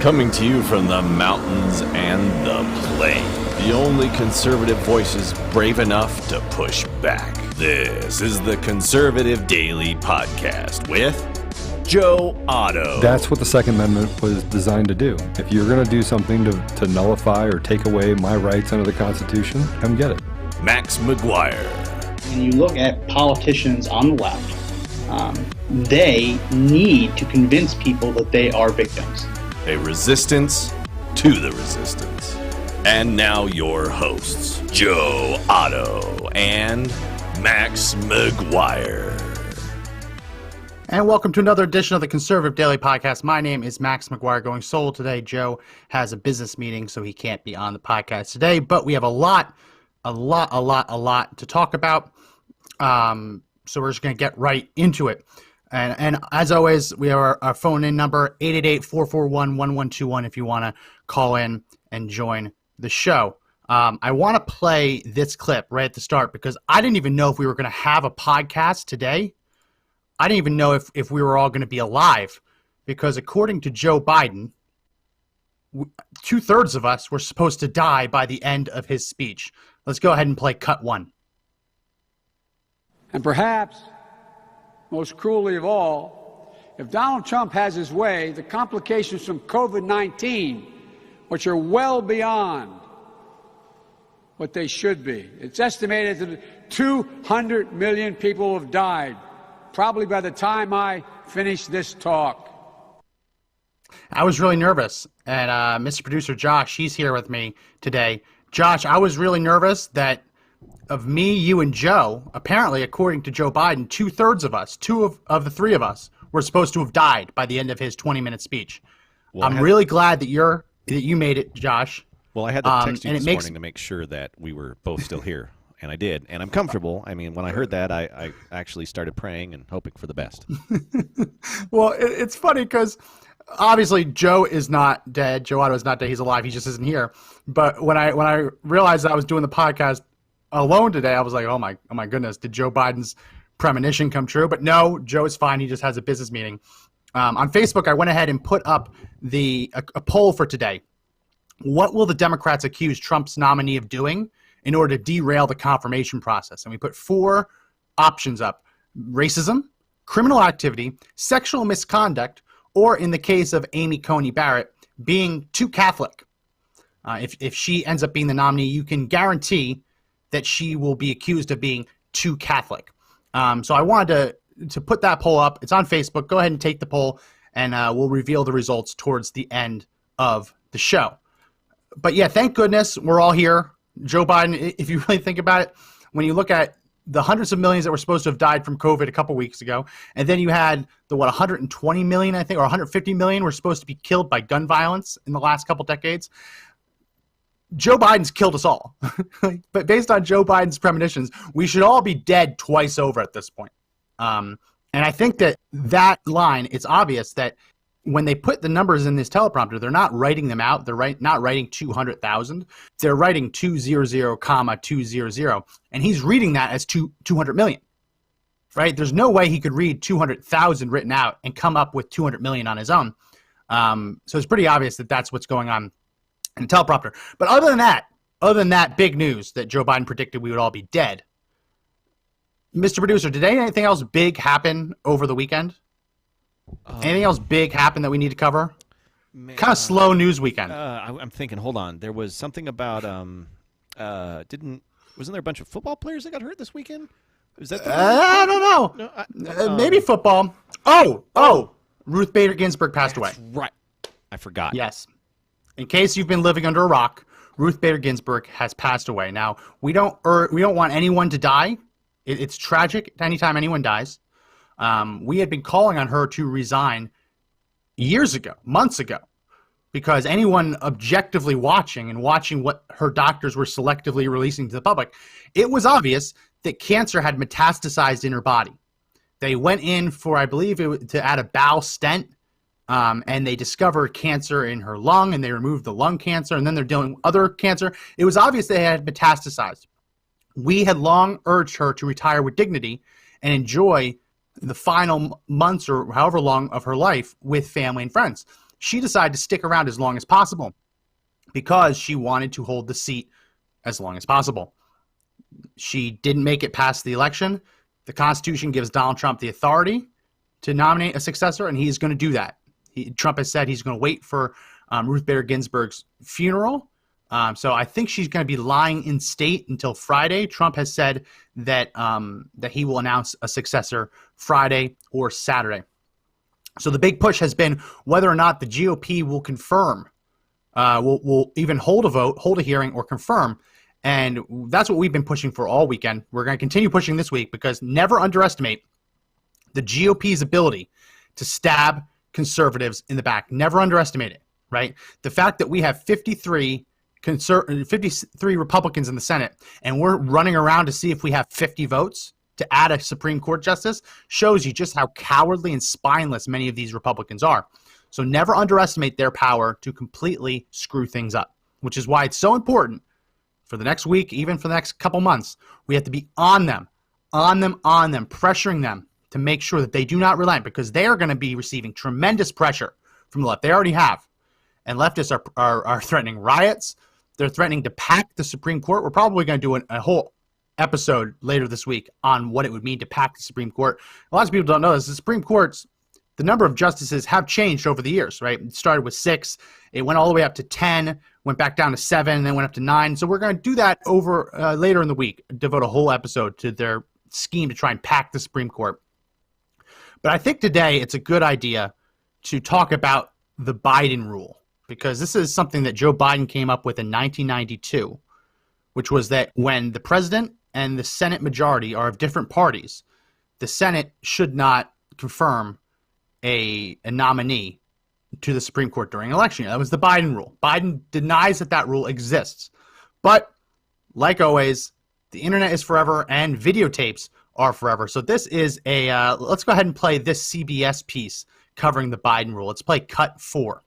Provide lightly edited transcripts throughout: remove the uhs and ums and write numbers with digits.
Coming to you from the mountains and the plain, the only conservative voices brave enough to push back. This is the Conservative Daily Podcast with Joe Otto. That's what the Second Amendment was designed to do. If you're going to do something to nullify or take away my rights under the Constitution, come get it. Max McGuire. When you look at politicians on the left, they need to convince people that they are victims. A resistance to the resistance. And now your hosts, Joe Otto and Max McGuire. And welcome to another edition of the Conservative Daily Podcast. My name is Max McGuire, going solo today. Joe has a business meeting, so he can't be on the podcast today. But we have a lot to talk about. So we're just going to get right into it. And as always, we have our phone-in number, 888-441-1121, if you want to call in and join the show. I want to play this clip right at the start because I didn't even know if we were going to have a podcast today. I didn't even know if we were all going to be alive because according to Joe Biden, two-thirds of us were supposed to die by the end of his speech. Let's go ahead and play cut one. And perhaps, most cruelly of all, if Donald Trump has his way, the complications from COVID-19, which are well beyond what they should be. It's estimated that 200 million people have died, probably by the time I finish this talk. I was really nervous, and Mr. Producer Josh, he's here with me today. Josh, I was really nervous that of me, you, and Joe, apparently, according to Joe Biden, two-thirds of us, two of the three of us, were supposed to have died by the end of his 20-minute speech. Well, I'm really glad that you made it, Josh. Well, I had to text you this morning to make sure that we were both still here, and I did, and I'm comfortable. I mean, when I heard that, I actually started praying and hoping for the best. Well, it's funny because obviously Joe is not dead. Joe Otto is not dead. He's alive. He just isn't here. But when I realized that I was doing the podcast alone today, I was like, oh my goodness, did Joe Biden's premonition come true? But no, Joe is fine. He just has a business meeting. On Facebook, I went ahead and put up a poll for today. What will the Democrats accuse Trump's nominee of doing in order to derail the confirmation process? And we put four options up: racism, criminal activity, sexual misconduct, or in the case of Amy Coney Barrett, being too Catholic. If she ends up being the nominee, you can guarantee that she will be accused of being too Catholic. So I wanted to put that poll up. It's on Facebook. Go ahead and take the poll, and we'll reveal the results towards the end of the show. But yeah, thank goodness we're all here. Joe Biden, if you really think about it, when you look at the hundreds of millions that were supposed to have died from COVID a couple weeks ago, and then you had the 120 million, I think, or 150 million were supposed to be killed by gun violence in the last couple decades. Joe Biden's killed us all. But based on Joe Biden's premonitions, we should all be dead twice over at this point. And I think that line, it's obvious that when they put the numbers in this teleprompter, they're not writing them out. They're not writing 200,000. They're writing 200, 200. And he's reading that as 200 million, right? There's no way he could read 200,000 written out and come up with 200 million on his own. So it's pretty obvious that that's what's going on in the teleprompter. But other than that big news that Joe Biden predicted we would all be dead, Mr. Producer, did anything else big happen over the weekend? Anything else big happen that we need to cover? Kind of slow news weekend. I'm thinking, hold on. There was something about, wasn't there a bunch of football players that got hurt this weekend? Was that I don't know. No, maybe football. Ruth Bader Ginsburg passed away. Right. I forgot. Yes. In case you've been living under a rock, Ruth Bader Ginsburg has passed away. Now, we don't want anyone to die. It's tragic anytime anyone dies. We had been calling on her to resign years ago, months ago, because anyone objectively watching what her doctors were selectively releasing to the public, it was obvious that cancer had metastasized in her body. They went in for, I believe, to add a bowel stent, and they discovered cancer in her lung, and they removed the lung cancer, and then they're dealing with other cancer. It was obvious they had metastasized. We had long urged her to retire with dignity and enjoy the final months or however long of her life with family and friends. she decided to stick around as long as possible because she wanted to hold the seat as long as possible. She didn't make it past the election. The Constitution gives Donald Trump the authority to nominate a successor, and he's going to do that. Trump has said he's going to wait for Ruth Bader Ginsburg's funeral. So I think she's going to be lying in state until Friday. Trump has said that that he will announce a successor Friday or Saturday. So the big push has been whether or not the GOP will confirm, will even hold a vote, hold a hearing, or confirm. And that's what we've been pushing for all weekend. We're going to continue pushing this week because never underestimate the GOP's ability to stab conservatives in the back. Never underestimate it, right? The fact that we have 53 Republicans in the Senate and we're running around to see if we have 50 votes to add a Supreme Court justice shows you just how cowardly and spineless many of these Republicans are. So never underestimate their power to completely screw things up, which is why it's so important for the next week, even for the next couple months. We have to be on them, pressuring them to make sure that they do not relent, because they are going to be receiving tremendous pressure from the left. They already have. And leftists are threatening riots. They're threatening to pack the Supreme Court. We're probably going to do a whole episode later this week on what it would mean to pack the Supreme Court. A lot of people don't know this. The Supreme Court's, the number of justices have changed over the years, right? It started with 6. It went all the way up to 10, went back down to 7, and then went up to 9. So we're going to do that over later in the week, devote a whole episode to their scheme to try and pack the Supreme Court. But I think today it's a good idea to talk about the Biden rule, because this is something that Joe Biden came up with in 1992, which was that when the president and the Senate majority are of different parties, the Senate should not confirm a nominee to the Supreme Court during an election year. That was the Biden rule. Biden denies that rule exists. But like always, the internet is forever and videotapes are forever. So this is let's go ahead and play this CBS piece covering the Biden rule. Let's play cut 4.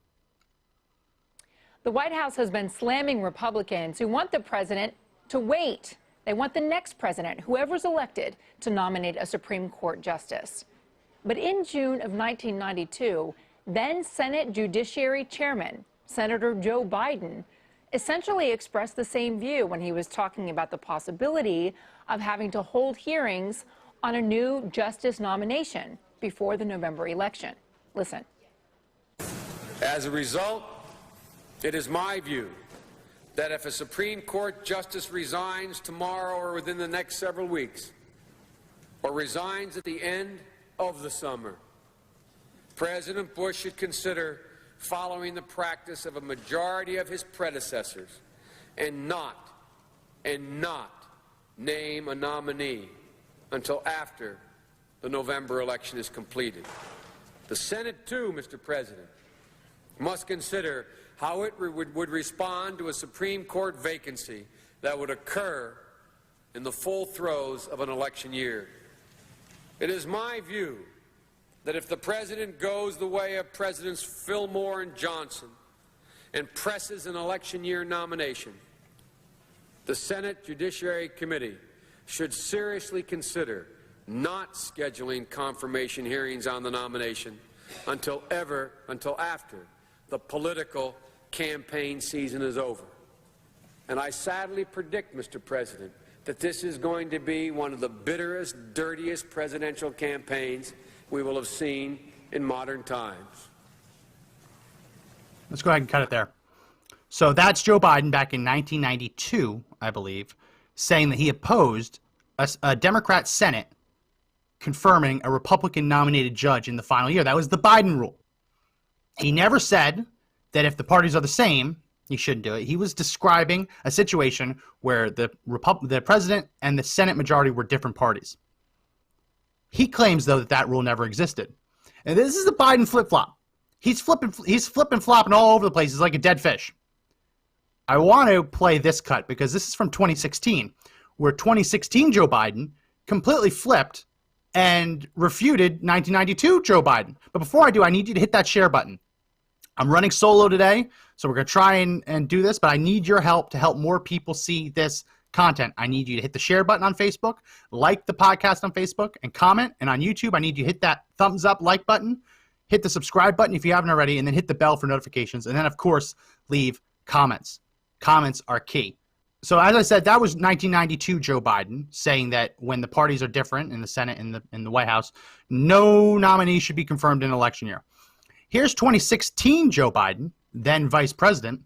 The White House has been slamming Republicans who want the president to wait. They want the next president, whoever's elected, to nominate a Supreme Court justice. But in June of 1992, then Senate Judiciary Chairman, Senator Joe Biden, essentially expressed the same view when he was talking about the possibility of having to hold hearings on a new justice nomination before the November election. Listen. As a result, it is my view that if a Supreme Court justice resigns tomorrow or within the next several weeks, or resigns at the end of the summer, President Bush should consider following the practice of a majority of his predecessors and not name a nominee until after the November election is completed. The Senate, too, Mr. President, must consider how it would respond to a Supreme Court vacancy that would occur in the full throes of an election year. It is my view that if the President goes the way of Presidents Fillmore and Johnson and presses an election year nomination, the Senate Judiciary Committee should seriously consider not scheduling confirmation hearings on the nomination until after the political campaign season is over. And I sadly predict, Mr. President, that this is going to be one of the bitterest, dirtiest presidential campaigns we will have seen in modern times. Let's go ahead and cut it there. So that's Joe Biden back in 1992, I believe, saying that he opposed a Democrat Senate confirming a Republican-nominated judge in the final year. That was the Biden rule. He never said that if the parties are the same, he shouldn't do it. He was describing a situation where the president and the Senate majority were different parties. He claims, though, that rule never existed. And this is the Biden flip-flop. He's flipping-flopping all over the place. He's like a dead fish. I want to play this cut because this is from 2016, where 2016 Joe Biden completely flipped and refuted 1992 Joe Biden. But before I do, I need you to hit that share button. I'm running solo today, so we're going to try and do this, but I need your help to help more people see this content. I need you to hit the share button on Facebook, like the podcast on Facebook, and comment. And on YouTube, I need you to hit that thumbs up like button. hit the subscribe button if you haven't already, and then hit the bell for notifications. And then, of course, leave comments. Comments are key. So as I said, that was 1992 Joe Biden saying that when the parties are different in the Senate and in the White House, no nominee should be confirmed in an election year. Here's 2016 Joe Biden, then vice president,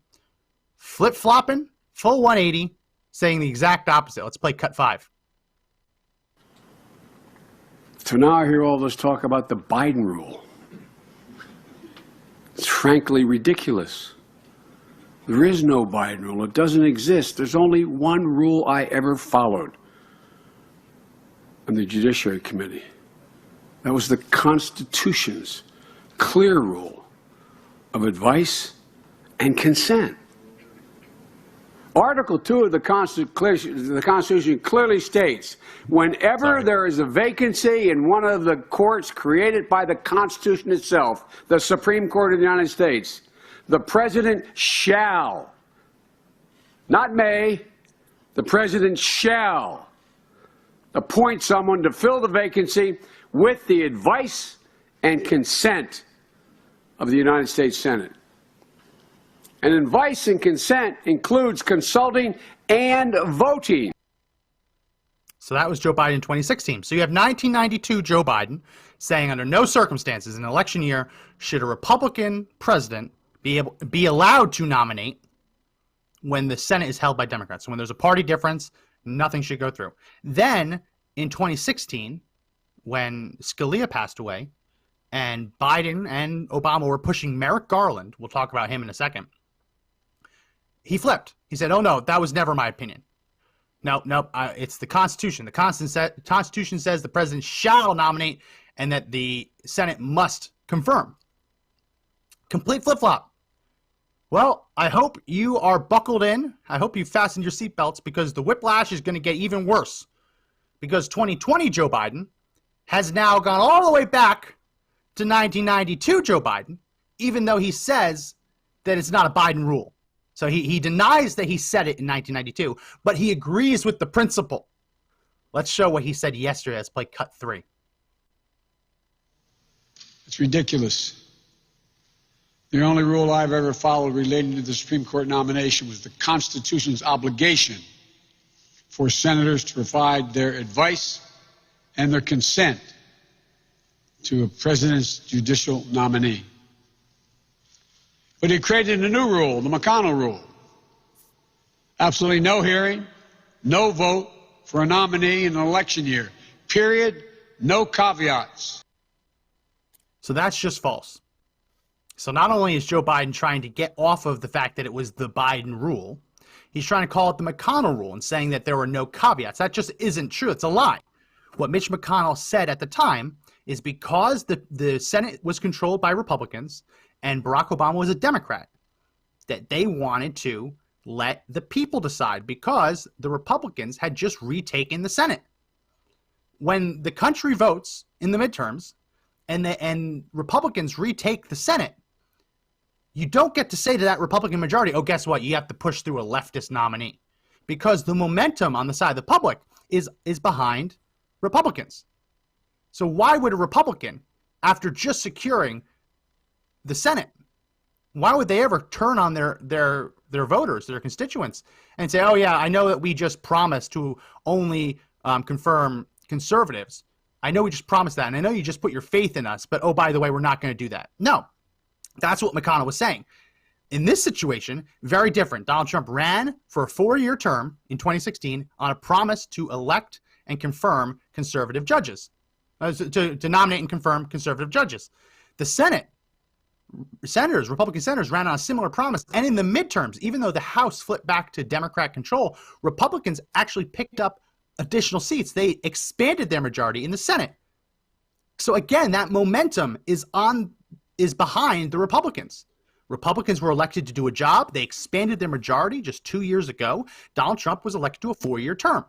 flip-flopping, full 180, saying the exact opposite. Let's play cut 5. So now I hear all this talk about the Biden rule. It's frankly ridiculous. There is no Biden rule. It doesn't exist. There's only one rule I ever followed on the Judiciary Committee. That was the Constitution's clear rule of advice and consent. Article 2 of the Constitution clearly states, whenever there is a vacancy in one of the courts created by the Constitution itself, the Supreme Court of the United States, the President shall, not may, the President shall appoint someone to fill the vacancy with the advice and consent of the United States Senate. And advice and consent includes consulting and voting. So that was Joe Biden in 2016. So you have 1992 Joe Biden saying under no circumstances in an election year should a Republican president be allowed to nominate when the Senate is held by Democrats. So when there's a party difference, nothing should go through. Then in 2016, when Scalia passed away and Biden and Obama were pushing Merrick Garland, we'll talk about him in a second, he flipped. He said, oh, no, that was never my opinion. No, it's the Constitution. The Constitution says the president shall nominate and that the Senate must confirm. Complete flip-flop. Well, I hope you are buckled in. I hope you fastened your seatbelts because the whiplash is going to get even worse. Because 2020 Joe Biden has now gone all the way back to 1992 Joe Biden, even though he says that it's not a Biden rule. So he denies that he said it in 1992, but he agrees with the principle. Let's show what he said yesterday. Let's play cut 3. It's ridiculous. The only rule I've ever followed relating to the Supreme Court nomination was the Constitution's obligation for senators to provide their advice and their consent to a president's judicial nominee. But he created a new rule, the McConnell rule. Absolutely no hearing, no vote for a nominee in an election year. Period. No caveats. So that's just false. So not only is Joe Biden trying to get off of the fact that it was the Biden rule, he's trying to call it the McConnell rule and saying that there were no caveats. That just isn't true. It's a lie. What Mitch McConnell said at the time is because the Senate was controlled by Republicans and Barack Obama was a Democrat, that they wanted to let the people decide because the Republicans had just retaken the Senate. When the country votes in the midterms and Republicans retake the Senate, you don't get to say to that Republican majority, oh, guess what? You have to push through a leftist nominee because the momentum on the side of the public is behind Republicans. So why would a Republican, after just securing the Senate, why would they ever turn on their voters, their constituents, and say, oh, yeah, I know that we just promised to only confirm conservatives. I know we just promised that, and I know you just put your faith in us, but, oh, by the way, we're not going to do that. No. That's what McConnell was saying. In this situation, very different. Donald Trump ran for a 4-year term in 2016 on a promise to elect and confirm conservative judges, to nominate and confirm conservative judges. The Republican senators ran on a similar promise. And in the midterms, even though the House flipped back to Democrat control, Republicans actually picked up additional seats. They expanded their majority in the Senate. So again, that momentum is behind the Republicans. Republicans were elected to do a job. They expanded their majority just 2 years ago. Donald Trump was elected to a 4-year term.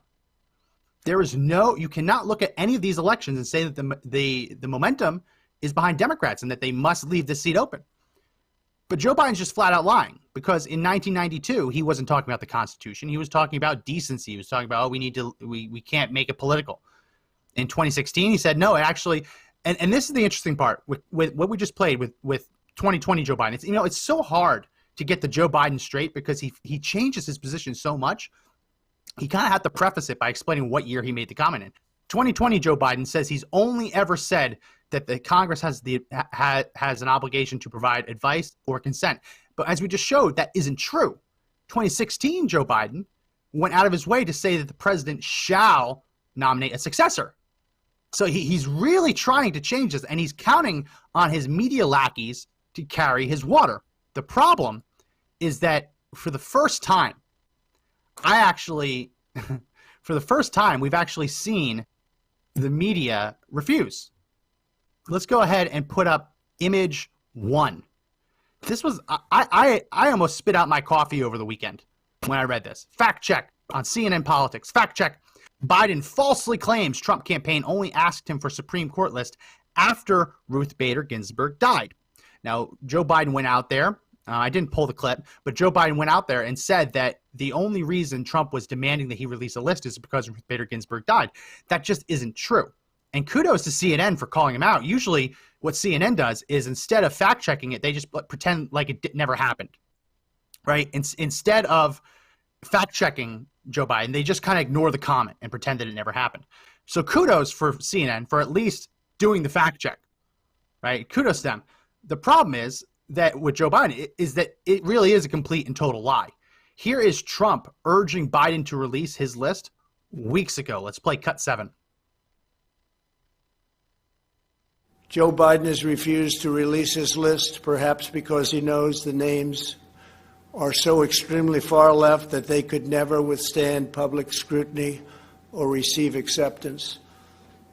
You cannot look at any of these elections and say that the momentum is behind Democrats and that they must leave this seat open. But Joe Biden's just flat out lying because in 1992, he wasn't talking about the Constitution. He was talking about decency. He was talking about, we can't make it political. In 2016, he said, no, actually, And this is the interesting part with what we just played with 2020 Joe Biden. It's so hard to get the Joe Biden straight because he changes his position so much. He kind of had to preface it by explaining what year he made the comment in. 2020 Joe Biden says he's only ever said that the Congress has an obligation to provide advice or consent. But as we just showed, that isn't true. 2016 Joe Biden went out of his way to say that the president shall nominate a successor. So he's really trying to change this, and he's counting on his media lackeys to carry his water. The problem is that for the first time, we've actually seen the media refuse. Let's go ahead and put up image 1. This was, I almost spit out my coffee over the weekend when I read this. Fact check on CNN Politics. Fact check. Biden falsely claims Trump campaign only asked him for Supreme Court list after Ruth Bader Ginsburg died. Now, Joe Biden went out there. I didn't pull the clip, but Joe Biden went out there and said that the only reason Trump was demanding that he release a list is because Ruth Bader Ginsburg died. That just isn't true. And kudos to CNN for calling him out. Usually what CNN does is instead of fact checking it, they just pretend like it never happened, right? Instead of fact checking Joe Biden, they just kind of ignore the comment and pretend that it never happened. So kudos for CNN for at least doing the fact check, right? Kudos to them. The problem is that with Joe Biden is that it really is a complete and total lie. Here is Trump urging Biden to release his list weeks ago. Let's play cut 7. Joe Biden has refused to release his list, perhaps because he knows the names are so extremely far left that they could never withstand public scrutiny or receive acceptance.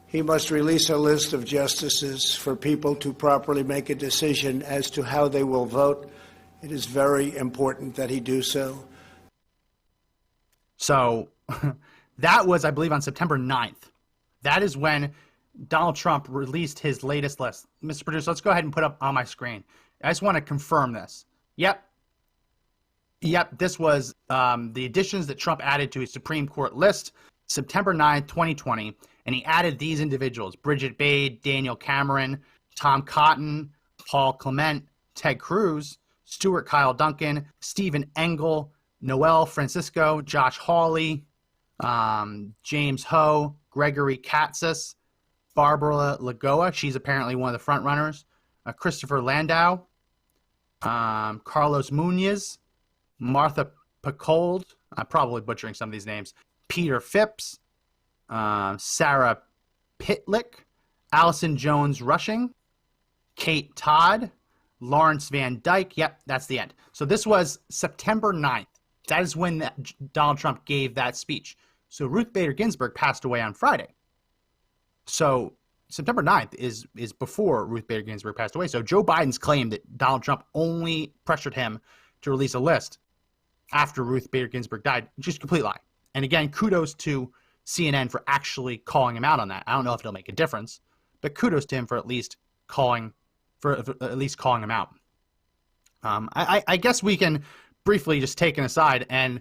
He must release a list of justices for people to properly make a decision as to how they will vote. It is very important that he do so. So that was, I believe, on September 9th. That is when Donald Trump released his latest list. Mr. Producer, let's go ahead and put up on my screen. I just want to confirm this. Yep, this was the additions that Trump added to his Supreme Court list, September 9th, 2020. And he added these individuals: Bridget Bade, Daniel Cameron, Tom Cotton, Paul Clement, Ted Cruz, Stuart Kyle Duncan, Stephen Engel, Noel Francisco, Josh Hawley, James Ho, Gregory Katsas, Barbara Lagoa, she's apparently one of the front runners, Christopher Landau, Carlos Munoz, Martha Picold, I'm probably butchering some of these names, Peter Phipps, Sarah Pitlick, Allison Jones Rushing, Kate Todd, Lawrence Van Dyke. Yep, that's the end. So this was September 9th. That is when Donald Trump gave that speech. So Ruth Bader Ginsburg passed away on Friday. So September 9th is before Ruth Bader Ginsburg passed away. So Joe Biden's claim that Donald Trump only pressured him to release a list after Ruth Bader Ginsburg died, just a complete lie. And again, kudos to CNN for actually calling him out on that. I don't know if it'll make a difference, but kudos to him for at least calling him out. I guess we can briefly just take an aside, and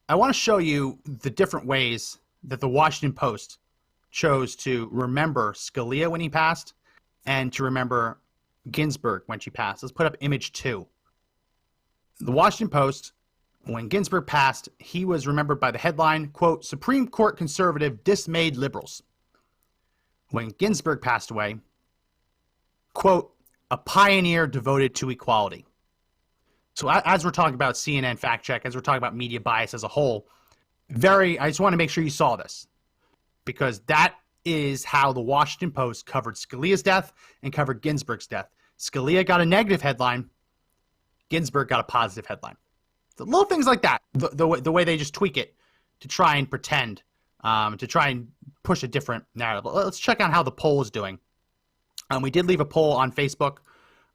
I want to show you the different ways that the Washington Post chose to remember Scalia when he passed and to remember Ginsburg when she passed. Let's put up image 2. The Washington Post, when Ginsburg passed, he was remembered by the headline, quote, Supreme Court conservative dismayed liberals. When Ginsburg passed away, quote, a pioneer devoted to equality. So as we're talking about CNN fact check, as we're talking about media bias as a whole, I just want to make sure you saw this, because that is how the Washington Post covered Scalia's death and covered Ginsburg's death. Scalia got a negative headline. Ginsburg got a positive headline. The little things like that, the way they just tweak it to try and pretend, to try and push a different narrative. Let's check out how the poll is doing. We did leave a poll on Facebook.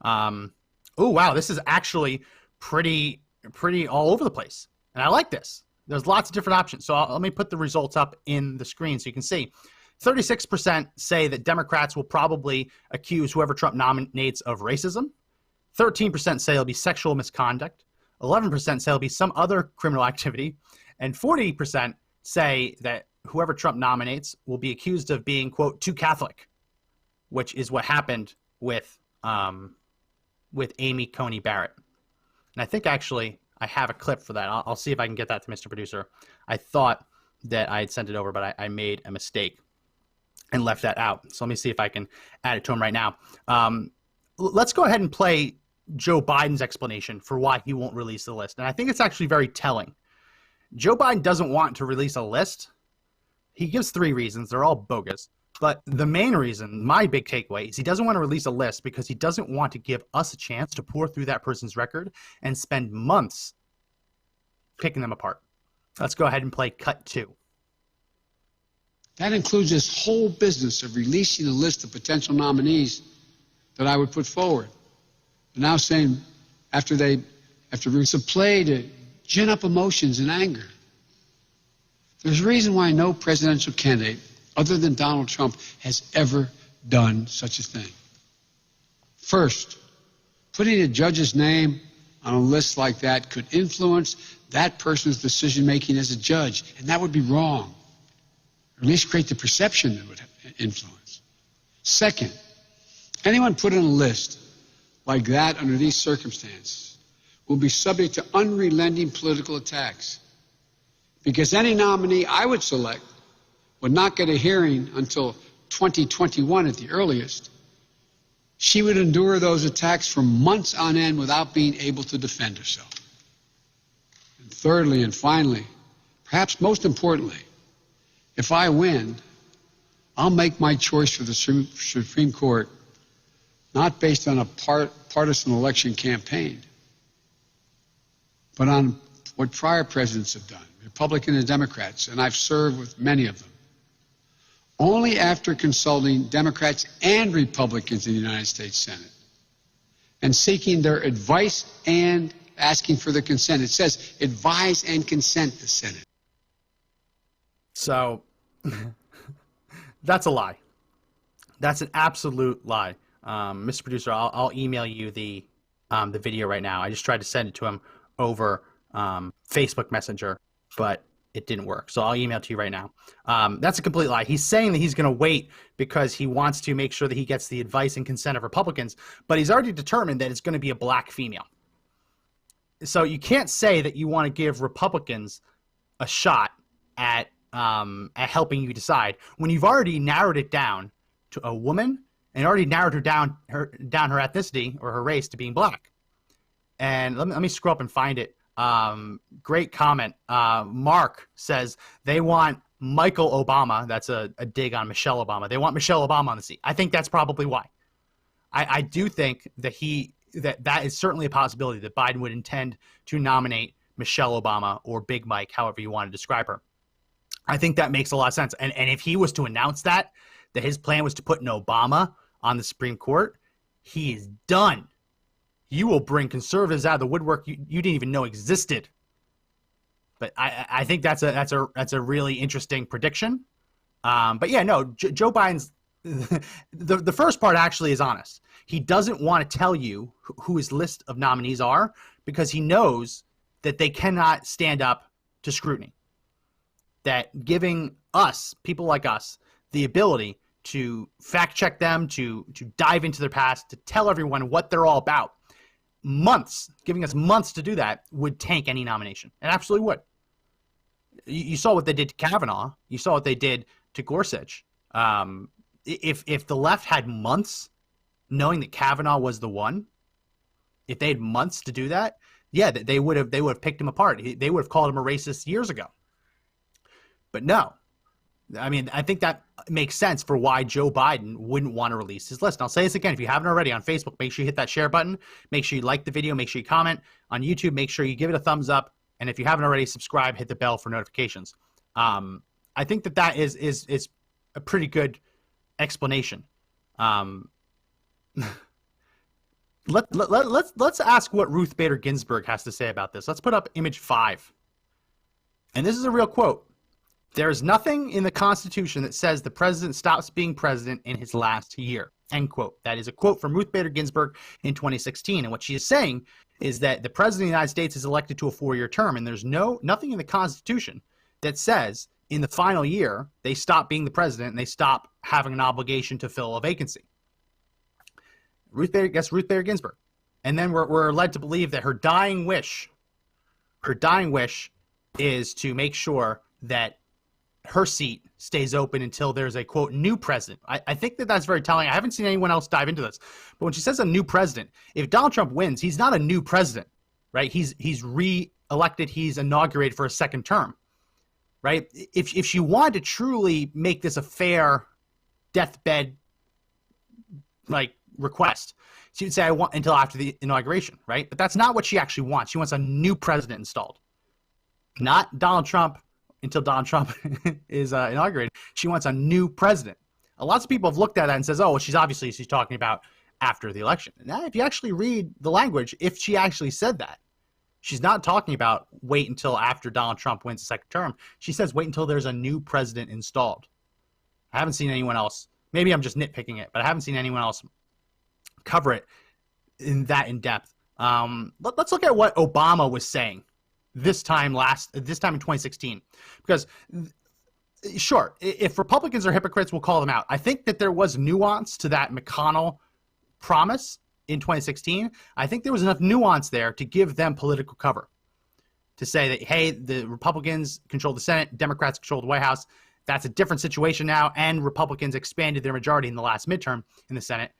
Oh, wow, this is actually pretty all over the place. And I like this. There's lots of different options. So let me put the results up in the screen so you can see. 36% say that Democrats will probably accuse whoever Trump nominates of racism. 13% say it'll be sexual misconduct. 11% say it'll be some other criminal activity. And 40% say that whoever Trump nominates will be accused of being, quote, too Catholic. which is what happened with Amy Coney Barrett. And I think actually I have a clip for that. I'll see if I can get that to Mr. Producer. I thought that I had sent it over, but I made a mistake and left that out. So let me see if I can add it to him right now. Let's go ahead and play Joe Biden's explanation for why he won't release the list. And I think it's actually very telling. Joe Biden doesn't want to release a list. He gives 3 reasons. They're all bogus. But the main reason, my big takeaway, is he doesn't want to release a list because he doesn't want to give us a chance to pour through that person's record and spend months picking them apart. Let's go ahead and play cut 2. That includes this whole business of releasing a list of potential nominees that I would put forward. But now saying, after it's a play to gin up emotions and anger. There's a reason why no presidential candidate other than Donald Trump has ever done such a thing. First, putting a judge's name on a list like that could influence that person's decision-making as a judge, and that would be wrong. Or at least create the perception that would influence. Second, anyone put on a list like that under these circumstances will be subject to unrelenting political attacks. Because any nominee I would select would not get a hearing until 2021 at the earliest. She would endure those attacks for months on end without being able to defend herself. And thirdly and finally, perhaps most importantly, if I win, I'll make my choice for the Supreme Court not based on a partisan election campaign, but on what prior presidents have done, Republican and Democrats, and I've served with many of them. Only after consulting Democrats and Republicans in the United States Senate and seeking their advice and asking for their consent. It says advise and consent the Senate. So that's a lie. That's an absolute lie. Mr. Producer, I'll email you the video right now. I just tried to send it to him over Facebook Messenger, but it didn't work. So I'll email it to you right now. That's a complete lie. He's saying that he's going to wait because he wants to make sure that he gets the advice and consent of Republicans, but he's already determined that it's going to be a black female. So you can't say that you want to give Republicans a shot at helping you decide when you've already narrowed it down to a woman and already narrowed her down her ethnicity or her race to being black. And let me scroll up and find it. Great comment. Mark says they want Michael Obama. That's a dig on Michelle Obama. They want Michelle Obama on the seat. I think that's probably why. I do think that that is certainly a possibility that Biden would intend to nominate Michelle Obama or Big Mike, however you want to describe her. I think that makes a lot of sense. And if he was to announce that his plan was to put an Obama on the Supreme Court, he is done. You will bring conservatives out of the woodwork you didn't even know existed. But I think that's a really interesting prediction. But yeah, no, Joe Biden's the first part actually is honest. He doesn't want to tell you who his list of nominees are because he knows that they cannot stand up to scrutiny. That giving us, people like us, the ability to fact check them, to dive into their past, to tell everyone what they're all about, giving us months to do that would tank any nomination. It absolutely would. You saw what they did to Kavanaugh. You saw what they did to Gorsuch. If the left had months knowing that Kavanaugh was the one, if they had months to do that, yeah, they would have picked him apart. They would have called him a racist years ago. But no. I mean, I think that makes sense for why Joe Biden wouldn't want to release his list. And I'll say this again, if you haven't already on Facebook, make sure you hit that share button. Make sure you like the video. Make sure you comment. On YouTube, make sure you give it a thumbs up. And if you haven't already, subscribe, hit the bell for notifications. I think that is a pretty good explanation. Let's ask what Ruth Bader Ginsburg has to say about this. Let's put up image 5. And this is a real quote. There is nothing in the Constitution that says the president stops being president in his last year. End quote. That is a quote from Ruth Bader Ginsburg in 2016. And what she is saying is that the president of the United States is elected to a 4-year term, and there's nothing in the Constitution that says in the final year they stop being the president and they stop having an obligation to fill a vacancy. Ruth Bader Ginsburg. And then we're led to believe that her dying wish is to make sure that her seat stays open until there's a, quote, new president. I think that's very telling. I haven't seen anyone else dive into this. But when she says a new president, if Donald Trump wins, he's not a new president, right? He's re-elected. He's inaugurated for a second term, right? If she wanted to truly make this a fair deathbed, like, request, she would say, I want until after the inauguration, right? But that's not what she actually wants. She wants a new president installed, not Donald Trump until Donald Trump is inaugurated. She wants a new president. Lots of people have looked at that and says, oh, well, she's talking about after the election. Now, if you actually read the language, if she actually said that, she's not talking about wait until after Donald Trump wins the second term. She says wait until there's a new president installed. I haven't seen anyone else. Maybe I'm just nitpicking it, but I haven't seen anyone else cover it in depth. Let's look at what Obama was saying this time in 2016, because sure, if Republicans are hypocrites, we'll call them out. I think that there was nuance to that McConnell promise in 2016. I think there was enough nuance there to give them political cover, to say that, hey, the Republicans control the Senate, Democrats control the White House. That's a different situation now, and Republicans expanded their majority in the last midterm in the Senate.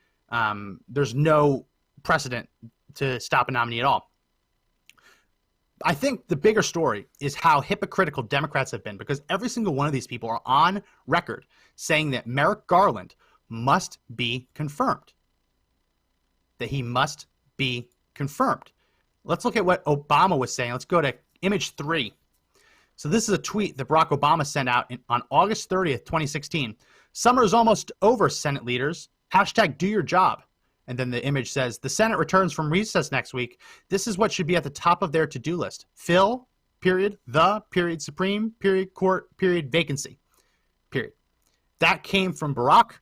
There's no precedent to stop a nominee at all. I think the bigger story is how hypocritical Democrats have been, because every single one of these people are on record saying that Merrick Garland must be confirmed. That he must be confirmed. Let's look at what Obama was saying. Let's go to image 3. So this is a tweet that Barack Obama sent out on August 30th, 2016. Summer is almost over, Senate leaders. # do your job. And then the image says, the Senate returns from recess next week. This is what should be at the top of their to-do list. Fill, period, the, period, Supreme, period, court, period, vacancy, period. That came from Barack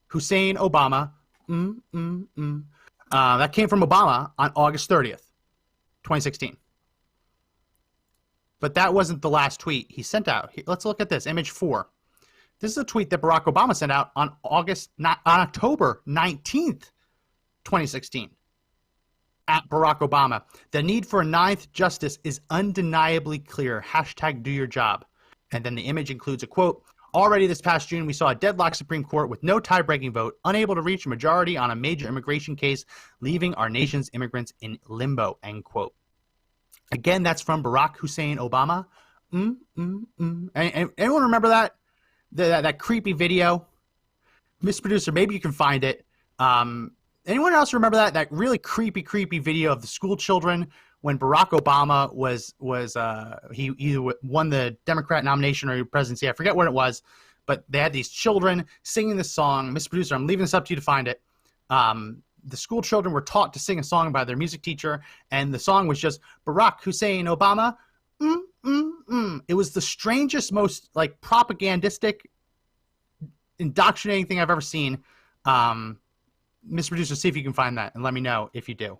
Hussein Obama. That came from Obama on August 30th, 2016. But that wasn't the last tweet he sent out. Let's look at this, image 4. This is a tweet that Barack Obama sent out on October 19th, 2016. At Barack Obama, the need for a 9th justice is undeniably clear. # do your job. And then the image includes a quote. Already this past June, we saw a deadlocked Supreme Court with no tie-breaking vote, unable to reach a majority on a major immigration case, leaving our nation's immigrants in limbo, end quote. Again, that's from Barack Hussein Obama. Anyone remember that? That creepy video? Miss Producer, maybe you can find it. Anyone else remember that really creepy video of the school children when Barack Obama he either won the Democrat nomination or presidency? I forget what it was, but they had these children singing this song. Miss Producer, I'm leaving this up to you to find it. The school children were taught to sing a song by their music teacher, and the song was just Barack Hussein Obama. It was the strangest, most like propagandistic, indoctrinating thing I've ever seen. Miss Producer, see if you can find that and let me know if you do.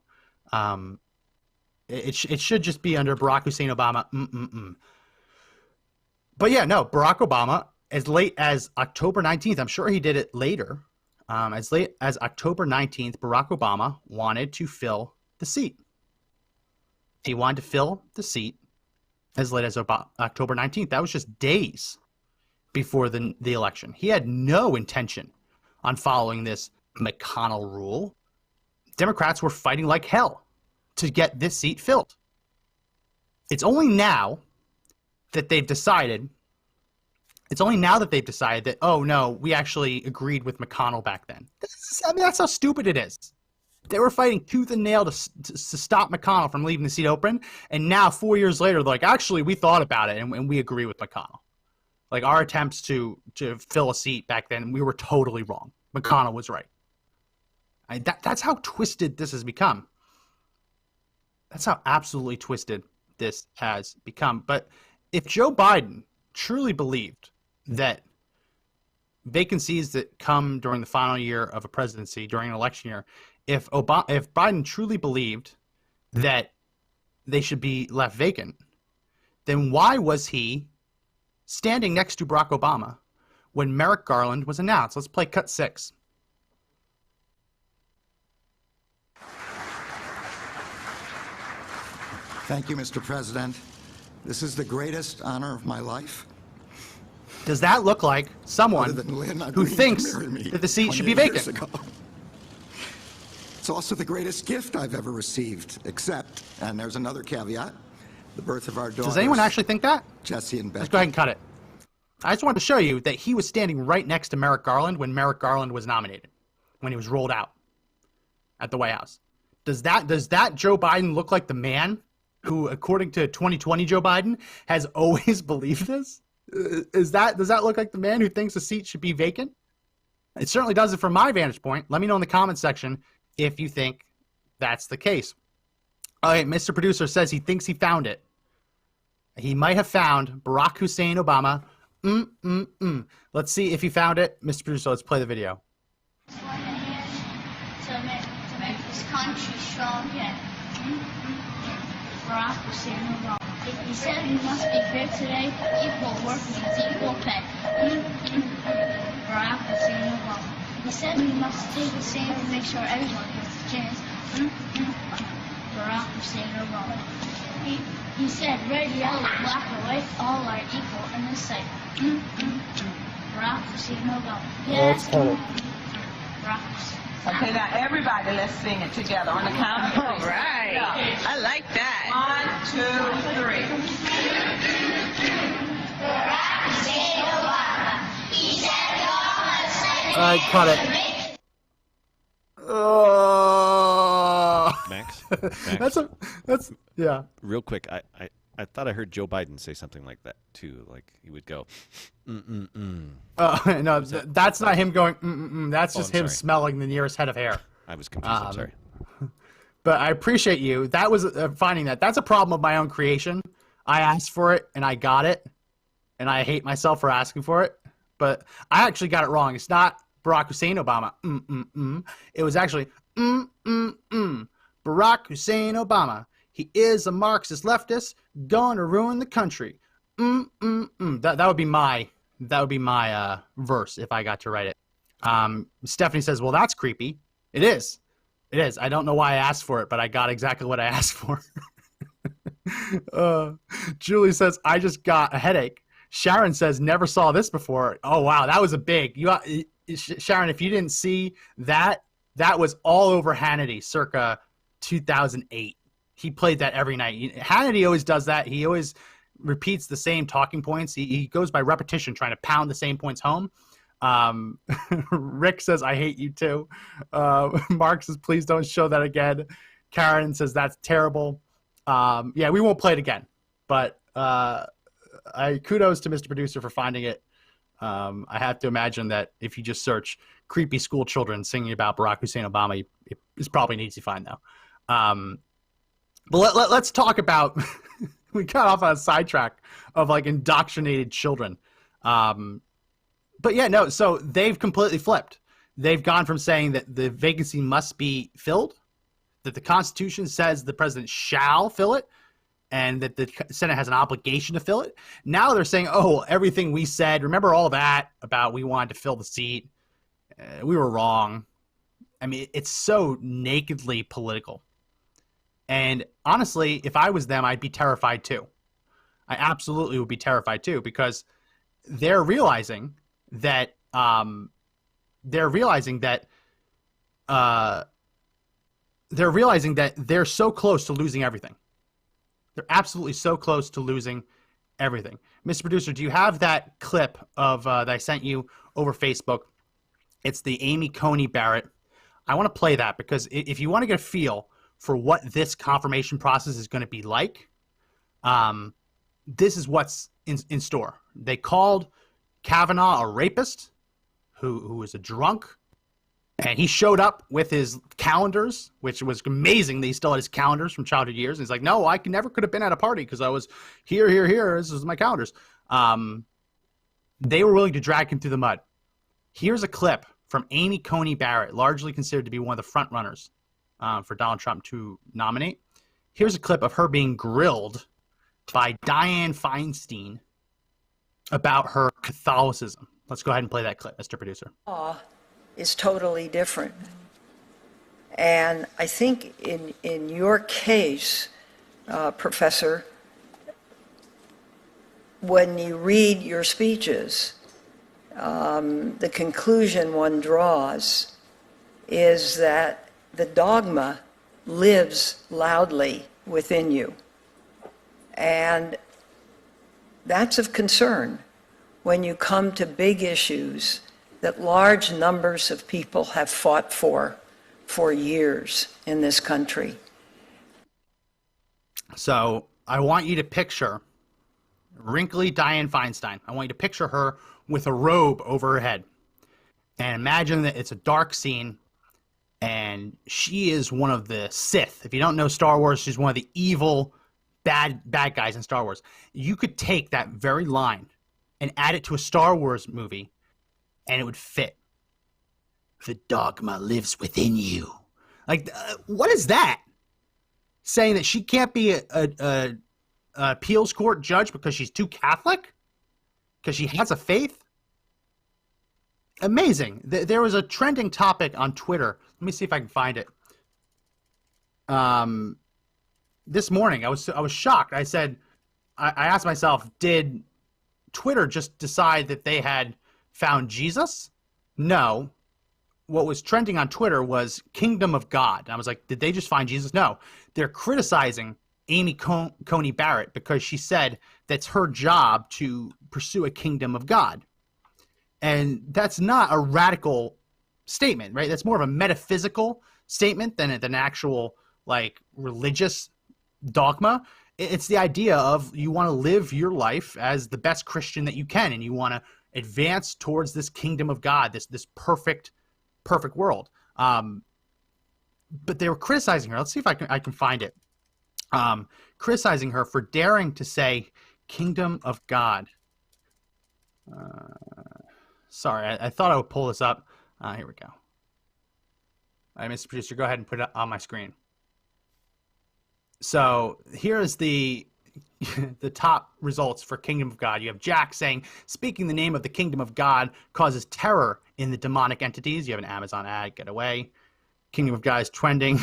It should just be under Barack Hussein Obama. But yeah, no, Barack Obama, as late as October 19th, I'm sure he did it later. As late as October 19th, Barack Obama wanted to fill the seat. He wanted to fill the seat as late as October 19th. That was just days before the election. He had no intention on following this McConnell rule. Democrats were fighting like hell to get this seat filled. It's only now that they've decided that, oh no, we actually agreed with McConnell back then. That's how stupid it is. They were fighting tooth and nail to stop McConnell from leaving the seat open, and now 4 years later, they're like, actually, we thought about it and we agree with McConnell. Like, our attempts to fill a seat back then, we were totally wrong. McConnell was right. That's how twisted this has become. That's how absolutely twisted this has become. But if Joe Biden truly believed that vacancies that come during the final year of a presidency, during an election year, if Biden truly believed that they should be left vacant, then why was he standing next to Barack Obama when Merrick Garland was announced? Let's play cut 6. Thank you, Mr. President. This is the greatest honor of my life. Does that look like someone who thinks that the seat should be vacant? It's also the greatest gift I've ever received, except, and there's another caveat, the birth of our daughters. Does anyone actually think that? Jesse and Becky. Let's go ahead and cut it. I just wanted to show you that he was standing right next to Merrick Garland when Merrick Garland was nominated, when he was rolled out at the White House. Does that Joe Biden look like the man who, according to 2020 Joe Biden, has always believed this? Does that look like the man who thinks the seat should be vacant? It certainly does it from my vantage point. Let me know in the comments section if you think that's the case. All right, Mr. Producer says he thinks he found it. He might have found Barack Hussein Obama. Let's see if he found it. Mr. Producer, let's play the video. To make this country strong, yeah. Barack Hussein Obama. He said we must be fair today. Equal work means equal pay. Barack Hussein Obama. He said we must stay the same and make sure everyone gets a chance. Barack Hussein Obama. He said red, yellow, black, or white, all are equal in this sight. Barack Hussein Obama. Yes. Barack Hussein. Okay, now everybody, let's sing it together on the count of three. All right. Yeah. I like that. 1, 2, 3. Barack Hussein Obama. He said we all must say All right, cut it. Max? That's yeah. Real quick, I thought I heard Joe Biden say something like that too. Like he would go, No, that's not him going. That's just him smelling the nearest head of hair. I was confused. I'm sorry. But I appreciate you. That was finding that. That's a problem of my own creation. I asked for it and I got it, and I hate myself for asking for it. But I actually got it wrong. It's not Barack Hussein Obama. It was actually Barack Hussein Obama. He is a Marxist leftist, going to ruin the country. That would be my verse if I got to write it. Stephanie says, "Well, that's creepy." It is. It is. I don't know why I asked for it, but I got exactly what I asked for. Julie says, "I just got a headache." Sharon says, "Never saw this before." Oh wow, that was a big. Sharon, if you didn't see that, that was all over Hannity, circa 2008. He played that every night. Hannity always does that. He always repeats the same talking points. He goes by repetition, trying to pound the same points home. Rick says, "I hate you too." Mark says, "Please don't show that again." Karen says, "That's terrible." Yeah, we won't play it again. But kudos to Mr. Producer for finding it. I have to imagine that if you just search creepy school children singing about Barack Hussein Obama, it's probably an easy find, though. But let's talk about we got off on a sidetrack of like indoctrinated children. But yeah, no, so they've completely flipped. They've gone from saying that the vacancy must be filled, that the Constitution says the president shall fill it, and that the Senate has an obligation to fill it. Now they're saying, oh, everything we said, remember all that about we wanted to fill the seat, we were wrong. I mean, it's so nakedly political. And honestly, if I was them, I'd be terrified too. I absolutely would be terrified too, because they're realizing that they're so close to losing everything. They're absolutely so close to losing everything. Mr. Producer, do you have that clip of that I sent you over Facebook? It's the Amy Coney Barrett. I want to play that because if you want to get a feel for what this confirmation process is going to be like, this is what's in store. They called Kavanaugh a rapist who was a drunk, and he showed up with his calendars, which was amazing that he still had his calendars from childhood years. And he's like, no, I never could have been at a party because I was here. This is my calendars. They were willing to drag him through the mud. Here's a clip from Amy Coney Barrett, largely considered to be one of the front runners for Donald Trump to nominate. Here's a clip of her being grilled by Dianne Feinstein about her Catholicism. Let's go ahead and play that clip, Mr. Producer. Law is totally different. And I think in your case, Professor, when you read your speeches, the conclusion one draws is that the dogma lives loudly within you. And that's of concern when you come to big issues that large numbers of people have fought for years in this country. So I want you to picture wrinkly Dianne Feinstein. I want you to picture her with a robe over her head. And imagine that it's a dark scene, and she is one of the Sith. If you don't know Star Wars, she's one of the evil bad guys in Star Wars. You could take that very line and add it to a Star Wars movie, and it would fit. The dogma lives within you. Like, what is that? Saying that she can't be a appeals court judge because she's too Catholic? Because she has a faith? Amazing. There was a trending topic on Twitter. Let me see if I can find it. This morning, I was shocked. I said, I asked myself, did Twitter just decide that they had found Jesus? No. What was trending on Twitter was Kingdom of God. And I was like, did they just find Jesus? No. They're criticizing Amy Coney Barrett because she said that's her job to pursue a kingdom of God. And that's not a radical statement, right? That's more of a metaphysical statement than an actual, like, religious dogma. It's the idea of you want to live your life as the best Christian that you can, and you want to advance towards this kingdom of God, this perfect world. But they were criticizing her. Let's see if I can find it. Criticizing her for daring to say kingdom of God. Sorry, I thought I would pull this up. Here we go. All right, Mr. Producer, go ahead and put it on my screen. So here is the top results for Kingdom of God. You have Jack saying, speaking the name of the Kingdom of God causes terror in the demonic entities. You have an Amazon ad, get away. Kingdom of God is trending.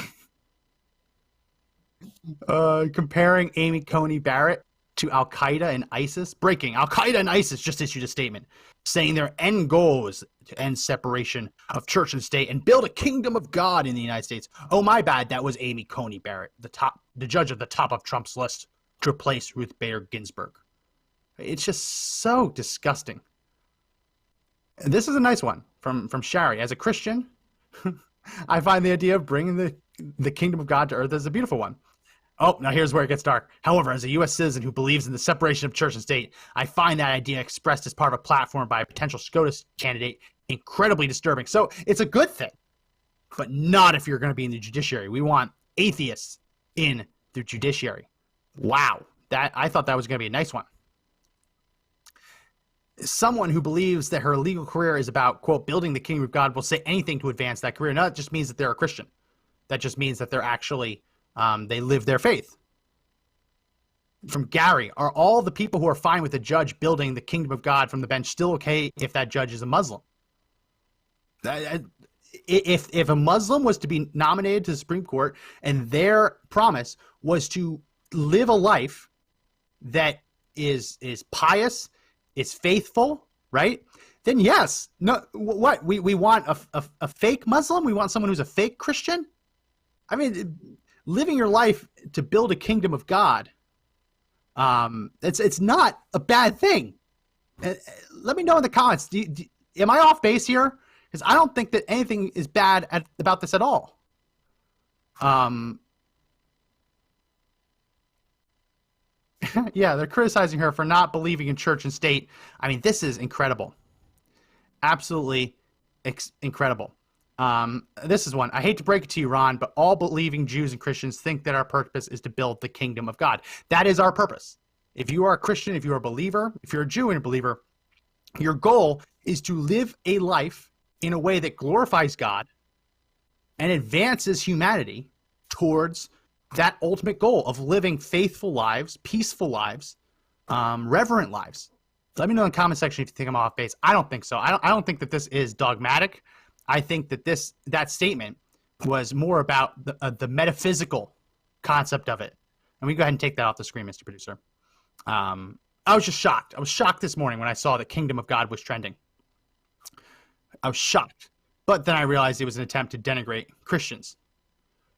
Comparing Amy Coney Barrett to Al-Qaeda and ISIS. Breaking. Al-Qaeda and ISIS just issued a statement saying their end goal is to end separation of church and state and build a kingdom of God in the United States. Oh, my bad. That was Amy Coney Barrett, the judge at the top of Trump's list to replace Ruth Bader Ginsburg. It's just so disgusting. And this is a nice one from Shari. As a Christian, I find the idea of bringing the kingdom of God to earth as a beautiful one. Oh, now here's where it gets dark. However, as a U.S. citizen who believes in the separation of church and state, I find that idea expressed as part of a platform by a potential SCOTUS candidate incredibly disturbing. So it's a good thing, but not if you're going to be in the judiciary. We want atheists in the judiciary. Wow. I thought that was going to be a nice one. Someone who believes that her legal career is about, quote, building the kingdom of God will say anything to advance that career. No, that just means that they're a Christian. That just means that they're actually, they live their faith. From Gary, are all the people who are fine with the judge building the kingdom of God from the bench still okay if that judge is a Muslim? If a Muslim was to be nominated to the Supreme Court and their promise was to live a life that is pious, is faithful, right? Then yes. No, what? We want a fake Muslim? We want someone who's a fake Christian? I mean, living your life to build a kingdom of God, it's not a bad thing. Let me know in the comments. Am I off base here? Because I don't think that anything is bad about this at all. Yeah, they're criticizing her for not believing in church and state. I mean, this is incredible. Absolutely incredible. This is one. I hate to break it to you, Ron, but all believing Jews and Christians think that our purpose is to build the kingdom of God. That is our purpose. If you are a Christian, if you're a believer, if you're a Jew and a believer, your goal is to live a life in a way that glorifies God and advances humanity towards that ultimate goal of living faithful lives, peaceful lives, reverent lives. Let me know in the comment section if you think I'm off base. I don't think so. I don't think that this is dogmatic. I think that that statement was more about the metaphysical concept of it. And we go ahead and take that off the screen, Mr. Producer. I was just shocked. I was shocked this morning when I saw that Kingdom of God was trending. I was shocked. But then I realized it was an attempt to denigrate Christians.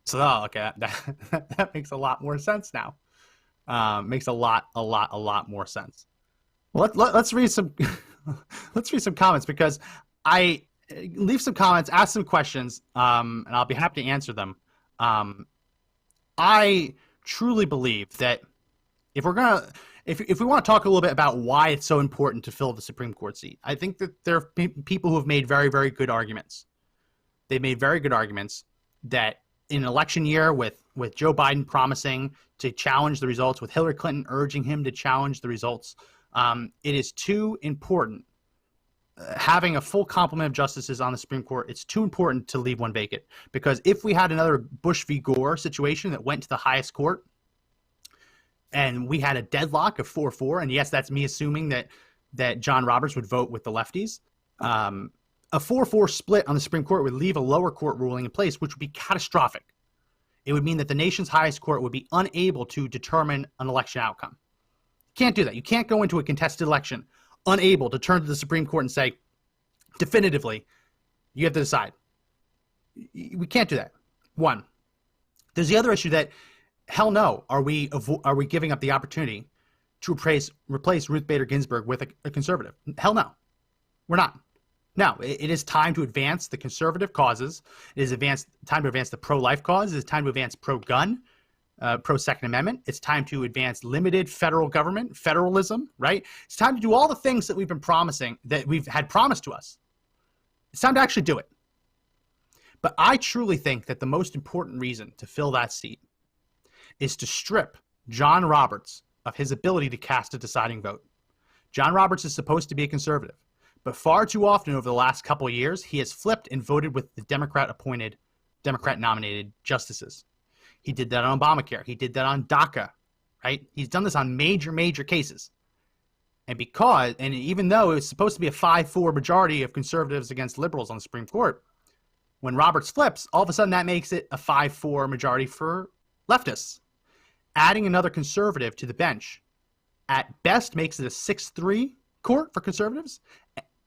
So, okay, that makes a lot more sense now. Makes a lot more sense. Well, let's read some let's read some comments, because I leave some comments, ask some questions, and I'll be happy to answer them. I truly believe that if we want to talk a little bit about why it's so important to fill the Supreme Court seat, I think that there are people who have made very, very good arguments. They've made very good arguments that in an election year with Joe Biden promising to challenge the results, with Hillary Clinton urging him to challenge the results, it is too important. Having a full complement of justices on the Supreme Court, it's too important to leave one vacant. Because if we had another Bush v. Gore situation that went to the highest court, and we had a deadlock of 4-4, and yes, that's me assuming that John Roberts would vote with the lefties, a 4-4 split on the Supreme Court would leave a lower court ruling in place, which would be catastrophic. It would mean that the nation's highest court would be unable to determine an election outcome. You can't do that. You can't go into a contested election unable to turn to the Supreme Court and say, definitively, you have to decide. We can't do that. One. There's the other issue that, hell no, are we giving up the opportunity to replace Ruth Bader Ginsburg with a conservative? Hell no. We're not. Now, it is time to advance the conservative causes. It is time to advance the pro-life cause. It is time to advance pro-gun, pro-Second Amendment. It's time to advance limited federal government, federalism, right? It's time to do all the things that we've been promising, that we've had promised to us. It's time to actually do it. But I truly think that the most important reason to fill that seat is to strip John Roberts of his ability to cast a deciding vote. John Roberts is supposed to be a conservative, but far too often over the last couple of years, he has flipped and voted with the Democrat-nominated justices. He did that on Obamacare. He did that on DACA, right? He's done this on major, major cases. And even though it was supposed to be a 5-4 majority of conservatives against liberals on the Supreme Court, when Roberts flips, all of a sudden that makes it a 5-4 majority for leftists. Adding another conservative to the bench at best makes it a 6-3 court for conservatives.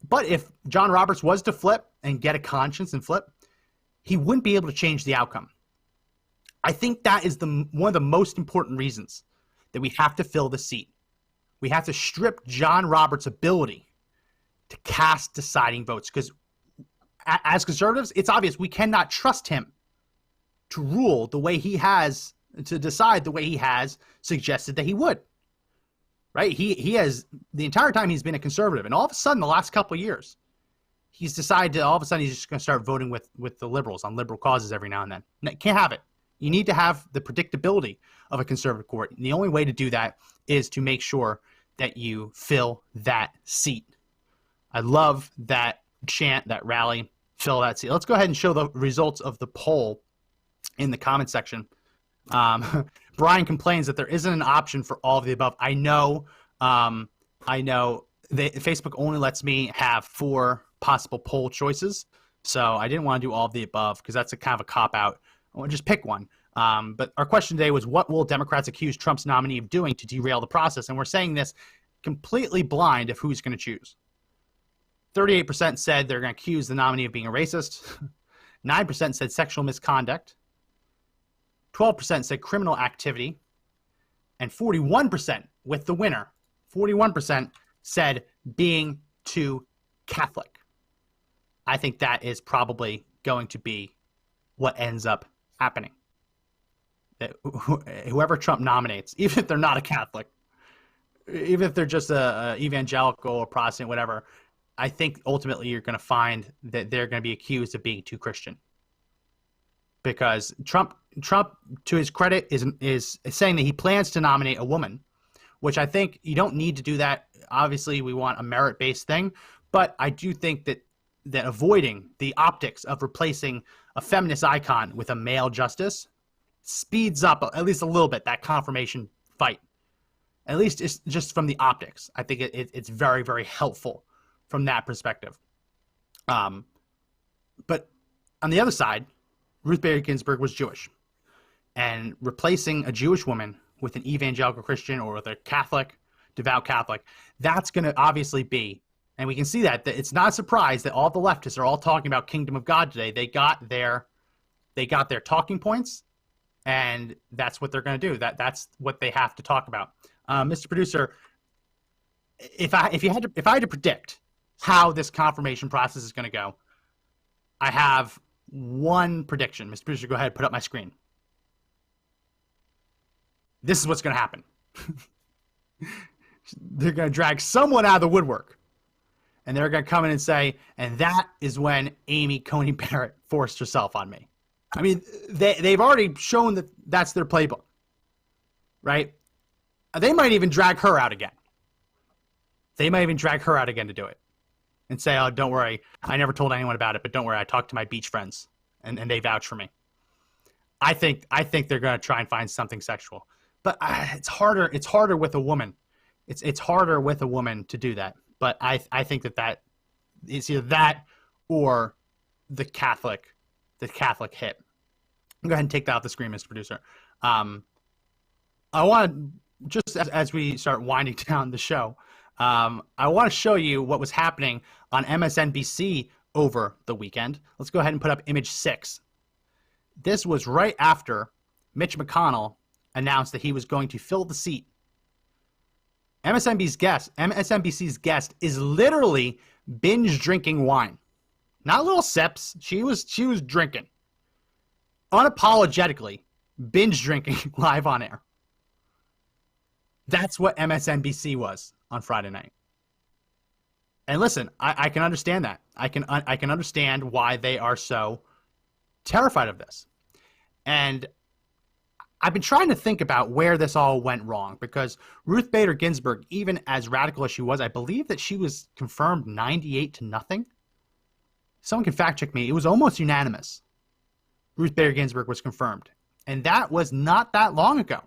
But if John Roberts was to flip and get a conscience and flip, he wouldn't be able to change the outcome. I think that is one of the most important reasons that we have to fill the seat. We have to strip John Roberts' ability to cast deciding votes, because as conservatives, it's obvious we cannot trust him to rule the way he has, to decide the way he has suggested that he would. Right? He has, the entire time he's been a conservative, and all of a sudden the last couple of years, he's decided to, all of a sudden he's just going to start voting with the liberals on liberal causes every now and then. Can't have it. You need to have the predictability of a conservative court. And the only way to do that is to make sure that you fill that seat. I love that chant, that rally, fill that seat. Let's go ahead and show the results of the poll in the comment section. Brian complains that there isn't an option for all of the above. I know Facebook only lets me have 4 possible poll choices, so I didn't want to do all of the above because that's a kind of a cop-out. I want to just pick one. But our question today was, what will Democrats accuse Trump's nominee of doing to derail the process? And we're saying this completely blind of who's going to choose. 38% said they're going to accuse the nominee of being a racist. 9% said sexual misconduct. 12% said criminal activity, and 41%, with the winner, 41% said being too Catholic. I think that is probably going to be what ends up happening. That whoever Trump nominates, even if they're not a Catholic, even if they're just a evangelical or Protestant, whatever, I think ultimately you're going to find that they're going to be accused of being too Christian. Because Trump, to his credit, is saying that he plans to nominate a woman, which I think you don't need to do that. Obviously, we want a merit-based thing, but I do think that avoiding the optics of replacing a feminist icon with a male justice speeds up at least a little bit that confirmation fight. At least it's just from the optics. I think it's very, very helpful from that perspective. But on the other side, Ruth Bader Ginsburg was Jewish, and replacing a Jewish woman with an evangelical Christian or with a Catholic, devout Catholic, that's going to obviously be, and we can see that it's not a surprise that all the leftists are all talking about kingdom of God today. They got their talking points, and that's what they're going to do. That's what they have to talk about. Mr. Producer, if I had to predict how this confirmation process is going to go, I have one prediction. Mr. Producer, go ahead, put up my screen. This is what's going to happen. They're going to drag someone out of the woodwork, and they're going to come in and say, and that is when Amy Coney Barrett forced herself on me. I mean, they've already shown that that's their playbook, right? They might even drag her out again. They might even drag her out again to do it and say, oh, don't worry, I never told anyone about it, but don't worry, I talked to my beach friends, and they vouch for me. I think they're going to try and find something sexual. But it's harder. It's harder with a woman. It's harder with a woman to do that. But I think that it's either that or the Catholic hit. Go ahead and take that off the screen, Mr. Producer. I want to, just as we start winding down the show, I want to show you what was happening on MSNBC over the weekend. Let's go ahead and put up image 6. This was right after Mitch McConnell announced that he was going to fill the seat. MSNBC's guest is literally binge drinking wine. Not little sips. She was drinking. Unapologetically binge drinking live on air. That's what MSNBC was on Friday night. And listen, I can understand that. I can understand why they are so terrified of this. And I've been trying to think about where this all went wrong, because Ruth Bader Ginsburg, even as radical as she was, I believe that she was confirmed 98-0. Someone can fact check me. It was almost unanimous. Ruth Bader Ginsburg was confirmed. And that was not that long ago.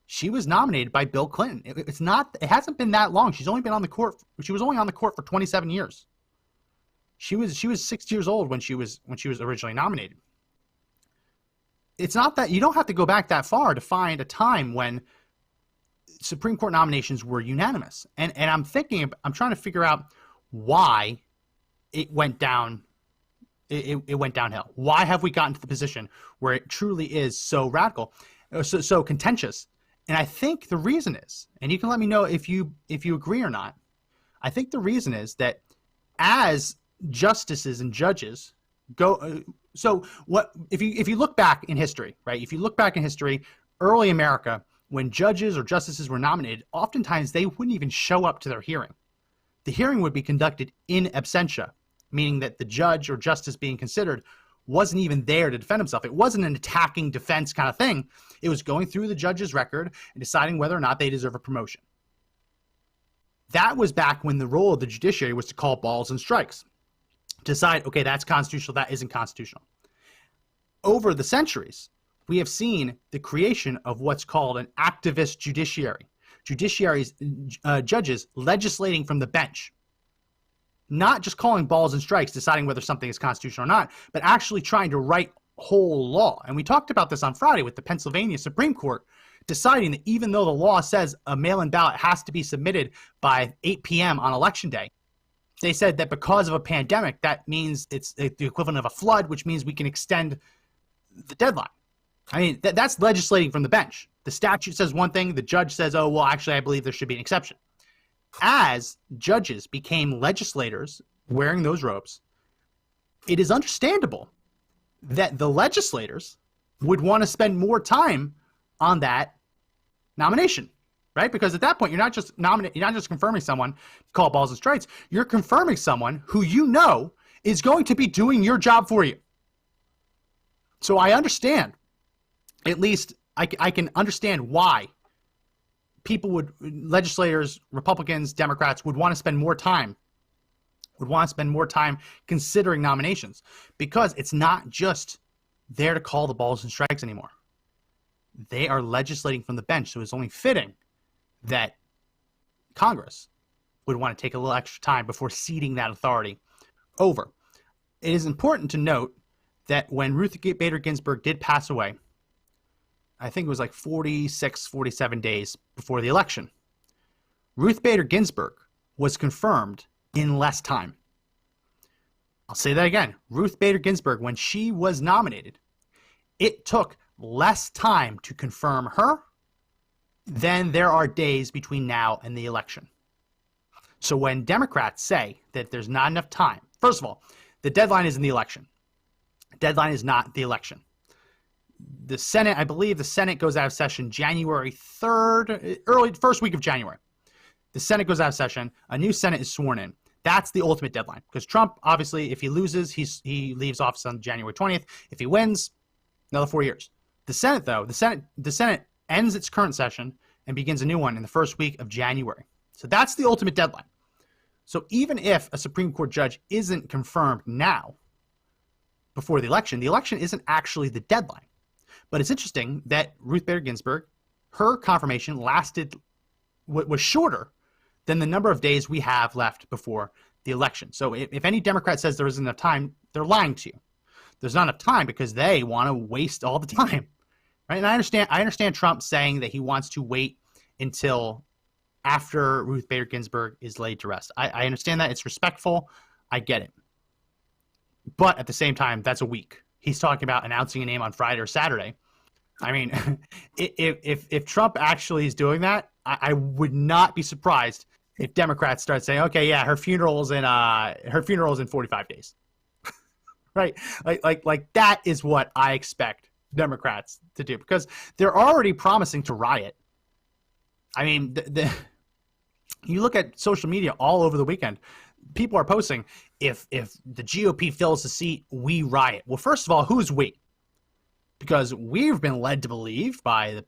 She was nominated by Bill Clinton. It hasn't been that long. She was only on the court for 27 years. She was 6 years old when she was originally nominated. It's not that you don't have to go back that far to find a time when Supreme Court nominations were unanimous. And I'm trying to figure out why it went down. It went downhill. Why have we gotten to the position where it truly is so radical, so contentious? And I think the reason is, and you can let me know if you agree or not, I think the reason is that as justices and judges go, so what if you look back in history, right? If you look back in history, early America, when judges or justices were nominated, oftentimes they wouldn't even show up to their hearing. The hearing would be conducted in absentia, meaning that the judge or justice being considered wasn't even there to defend himself. It wasn't an attacking defense kind of thing. It was going through the judge's record and deciding whether or not they deserve a promotion. That was back when the role of the judiciary was to call balls and strikes. Decide, okay, that's constitutional, that isn't constitutional. Over the centuries, we have seen the creation of what's called an activist judiciary. Judges legislating from the bench. Not just calling balls and strikes, deciding whether something is constitutional or not, but actually trying to write whole law. And we talked about this on Friday with the Pennsylvania Supreme Court deciding that even though the law says a mail-in ballot has to be submitted by 8 p.m. on Election Day, they said that because of a pandemic, that means it's the equivalent of a flood, which means we can extend the deadline. I mean, that's legislating from the bench. The statute says one thing, the judge says, oh, well, actually, I believe there should be an exception. As judges became legislators wearing those robes, it is understandable that the legislators would want to spend more time on that nomination, right? Because at that point, you're not just confirming someone to call balls and strikes. You're confirming someone who you know is going to be doing your job for you. So I understand, at least I can understand why legislators, Republicans, Democrats would want to spend more time considering nominations, because it's not just there to call the balls and strikes anymore. They are legislating from the bench, so it's only fitting that Congress would want to take a little extra time before ceding that authority over. It is important to note that when Ruth Bader Ginsburg did pass away, I think it was like 46, 47 days before the election. Ruth Bader Ginsburg was confirmed in less time. I'll say that again. Ruth Bader Ginsburg, when she was nominated, it took less time to confirm her than there are days between now and the election. So when Democrats say that there's not enough time, first of all, the deadline is in the election. Deadline is not the election. The Senate, I believe the Senate goes out of session January 3rd, early first week of January. The Senate goes out of session. A new Senate is sworn in. That's the ultimate deadline, because Trump, obviously, if he loses, he leaves office on January 20th. If he wins, another 4 years. The Senate, though, the Senate ends its current session and begins a new one in the first week of January. So that's the ultimate deadline. So even if a Supreme Court judge isn't confirmed now, before the election isn't actually the deadline. But it's interesting that Ruth Bader Ginsburg, her confirmation was shorter than the number of days we have left before the election. So if any Democrat says there isn't enough time, they're lying to you. There's not enough time because they want to waste all the time, right? And I understand Trump saying that he wants to wait until after Ruth Bader Ginsburg is laid to rest. I understand that. It's respectful. I get it. But at the same time, that's a week. He's talking about announcing a name on Friday or Saturday. I mean, if Trump actually is doing that, I would not be surprised if Democrats start saying, okay, yeah, her funeral's in 45 days. Right? Like that is what I expect Democrats to do, because they're already promising to riot. I mean, you look at social media all over the weekend, people are posting, if the GOP fills the seat, we riot. Well, first of all, who's we? Because we've been led to believe by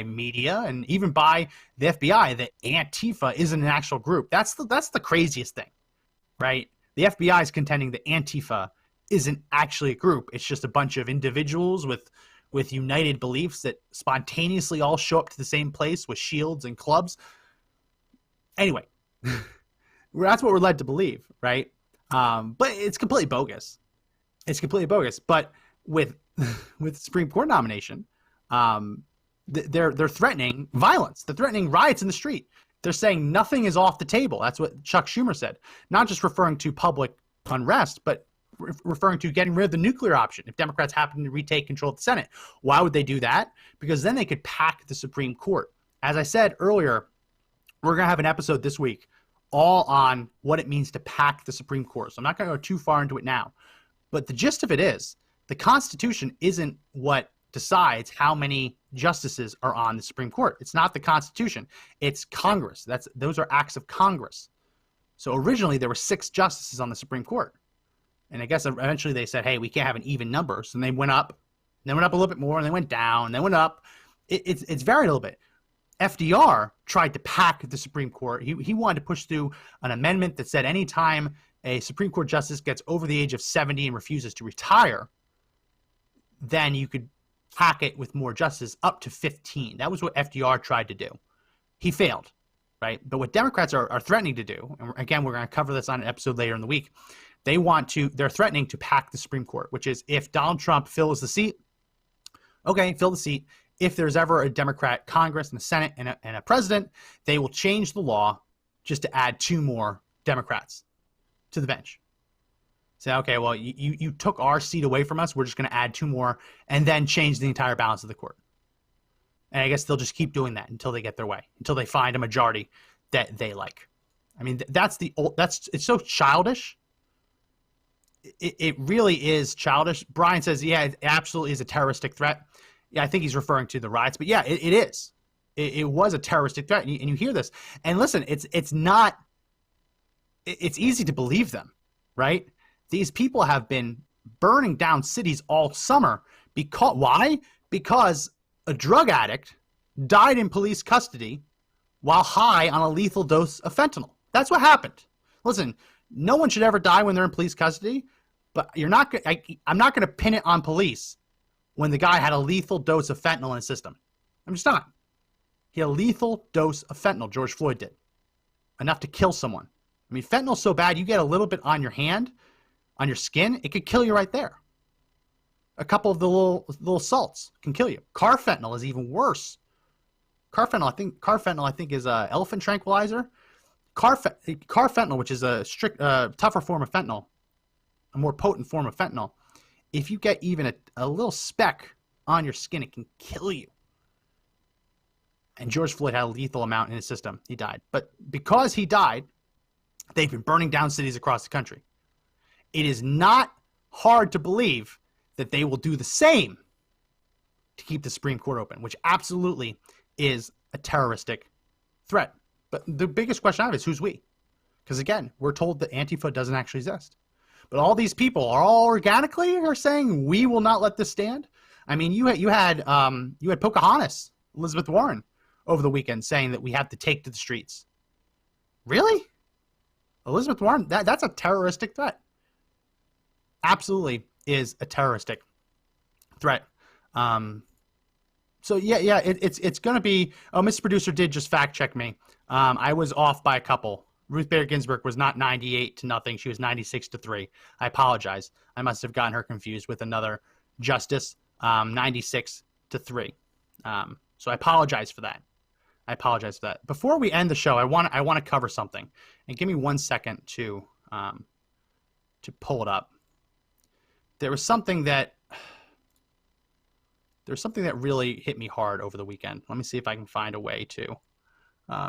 media and even by the FBI that Antifa isn't an actual group. That's the craziest thing, right? The FBI is contending that Antifa isn't actually a group. It's just a bunch of individuals with united beliefs that spontaneously all show up to the same place with shields and clubs. Anyway, that's what we're led to believe, right? But it's completely bogus. It's completely bogus. But with Supreme Court nomination, they're threatening violence. They're threatening riots in the street. They're saying nothing is off the table. That's what Chuck Schumer said. Not just referring to public unrest, but referring to getting rid of the nuclear option if Democrats happen to retake control of the Senate. Why would they do that? Because then they could pack the Supreme Court. As I said earlier, we're going to have an episode this week all on what it means to pack the Supreme Court. So I'm not going to go too far into it now. But the gist of it is, the Constitution isn't what decides how many justices are on the Supreme Court. It's not the Constitution. It's Congress. Those are acts of Congress. So originally there were 6 justices on the Supreme Court. And I guess eventually they said, hey, we can't have an even number. So they went up. They went up a little bit more, and they went down, and they went up. It's varied a little bit. FDR tried to pack the Supreme Court. He wanted to push through an amendment that said anytime a Supreme Court justice gets over the age of 70 and refuses to retire, then you could pack it with more justices up to 15. That was what FDR tried to do. He failed, right? But what Democrats are threatening to do, and again, we're going to cover this on an episode later in the week, they're threatening to pack the Supreme Court, which is if Donald Trump fills the seat, okay, fill the seat. If there's ever a Democrat Congress and a Senate and a president, they will change the law just to add 2 more Democrats to the bench. Say, okay, well, you took our seat away from us. We're just going to add 2 more and then change the entire balance of the court. And I guess they'll just keep doing that until they get their way, until they find a majority that they like. I mean, it's so childish. It really is childish. Brian says, yeah, it absolutely is a terroristic threat. Yeah, I think he's referring to the riots, but yeah, it is. It was a terroristic threat, and you hear this. And listen, it's easy to believe them, right? These people have been burning down cities all summer. Why? Because a drug addict died in police custody while high on a lethal dose of fentanyl. That's what happened. Listen, no one should ever die when they're in police custody, but I'm not going to pin it on police when the guy had a lethal dose of fentanyl in his system. I'm just not. He had a lethal dose of fentanyl, George Floyd did. Enough to kill someone. I mean, fentanyl's so bad, you get a little bit on your hand, on your skin, it could kill you right there. A couple of the little salts can kill you. Carfentanil is even worse. Carfentanil I think is a elephant tranquilizer. Carfentanil, which is a tougher form of fentanyl, a more potent form of fentanyl, if you get even a little speck on your skin, it can kill you. And George Floyd had a lethal amount in his system. He died. But because he died, they've been burning down cities across the country. It is not hard to believe that they will do the same to keep the Supreme Court open, which absolutely is a terroristic threat. But the biggest question I have is who's we? Because again, we're told that Antifa doesn't actually exist. But all these people are all organically are saying we will not let this stand. I mean, you had Pocahontas, Elizabeth Warren, over the weekend saying that we have to take to the streets. Really? Elizabeth Warren, that's a terroristic threat. Absolutely is a terroristic threat. So yeah, it's going to be. Oh, Mr. Producer did just fact check me. I was off by a couple. Ruth Bader Ginsburg was not 98-0. She was 96-3. I apologize. I must have gotten her confused with another justice. 96-3. So I apologize for that. Before we end the show, I want to cover something, and give me 1 second to pull it up. There was something that really hit me hard over the weekend. Let me see if I can find a way to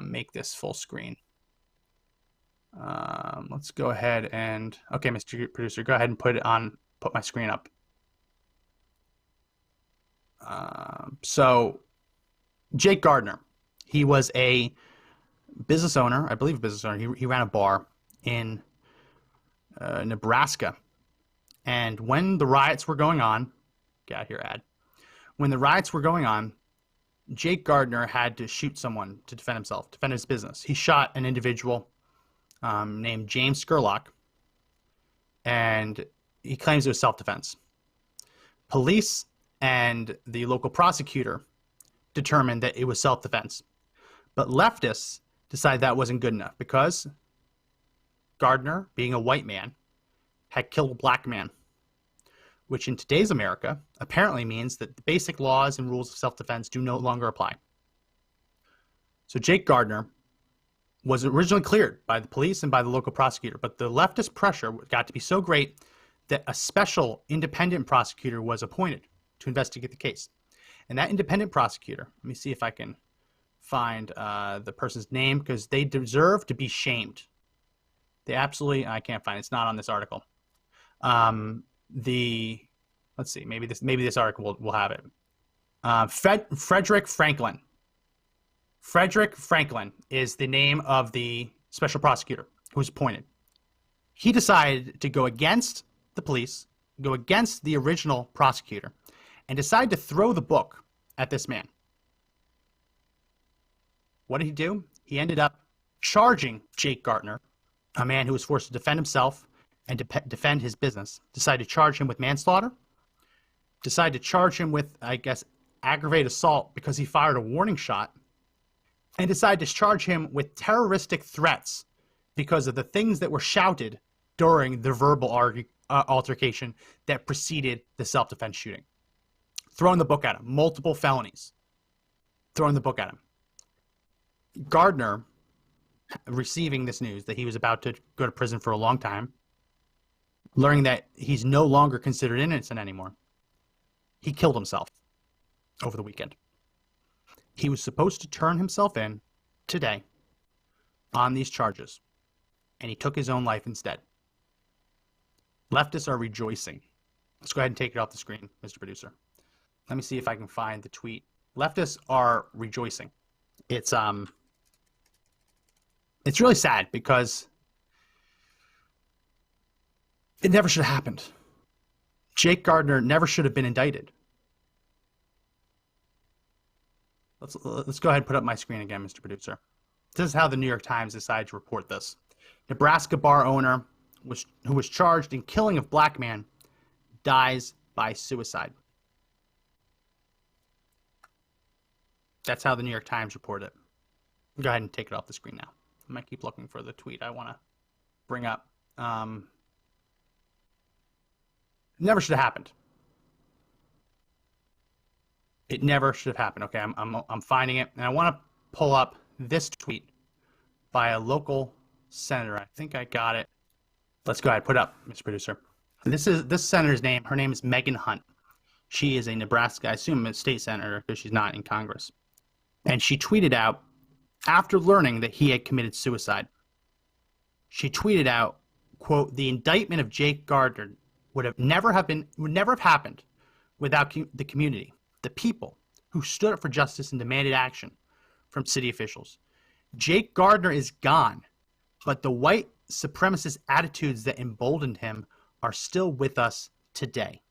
make this full screen. Let's go ahead and, okay, Mr. Producer, go ahead and put my screen up. So Jake Gardner, he was a business owner, I believe a business owner. He ran a bar in Nebraska. And when the riots were going on, get out here, ad. When the riots were going on, Jake Gardner had to shoot someone to defend himself, defend his business. He shot an individual named James Scurlock, and he claims it was self-defense. Police and the local prosecutor determined that it was self-defense. But leftists decided that wasn't good enough because Gardner, being a white man, had killed a black man, which in today's America apparently means that the basic laws and rules of self-defense do no longer apply. So Jake Gardner was originally cleared by the police and by the local prosecutor, but the leftist pressure got to be so great that a special independent prosecutor was appointed to investigate the case. And that independent prosecutor, let me see if I can find the person's name, because they deserve to be shamed. They absolutely, I can't find it. It's not on this article. Let's see, maybe this article will have it. Frederick Franklin. Frederick Franklin is the name of the special prosecutor who was appointed. He decided to go against the police, go against the original prosecutor, and decided to throw the book at this man. What did he do? He ended up charging Jake Gardner, a man who was forced to defend himself and defend his business, decided to charge him with manslaughter, decided to charge him with, I guess, aggravated assault because he fired a warning shot, and decided to charge him with terroristic threats because of the things that were shouted during the verbal altercation that preceded the self-defense shooting. Throwing the book at him, multiple felonies. Throwing the book at him. Gardner, receiving this news that he was about to go to prison for a long time, learning that he's no longer considered innocent anymore, he killed himself over the weekend. He was supposed to turn himself in today on these charges, and he took his own life instead. Leftists are rejoicing. Let's go ahead and take it off the screen, Mr. Producer. Let me see if I can find the tweet. Leftists are rejoicing. It's really sad because it never should have happened. Jake Gardner never should have been indicted. Let's go ahead and put up my screen again, Mr. Producer. This is how the New York Times decided to report this. Nebraska bar owner who was charged in killing of black man dies by suicide. That's how the New York Times reported it. Go ahead and take it off the screen now. I might keep looking for the tweet I want to bring up. Never should have happened. It never should have happened. Okay, I'm finding it, and I want to pull up this tweet by a local senator. I think I got it. Let's go ahead, put it up, Mr. Producer. This senator's name. Her name is Megan Hunt. She is a Nebraska, I assume, a state senator because she's not in Congress. And she tweeted out after learning that he had committed suicide. She tweeted out, quote, "The indictment of Jake Gardner would never have happened without the community, the people who stood up for justice and demanded action from city officials. Jake Gardner is gone, but the white supremacist attitudes that emboldened him are still with us today."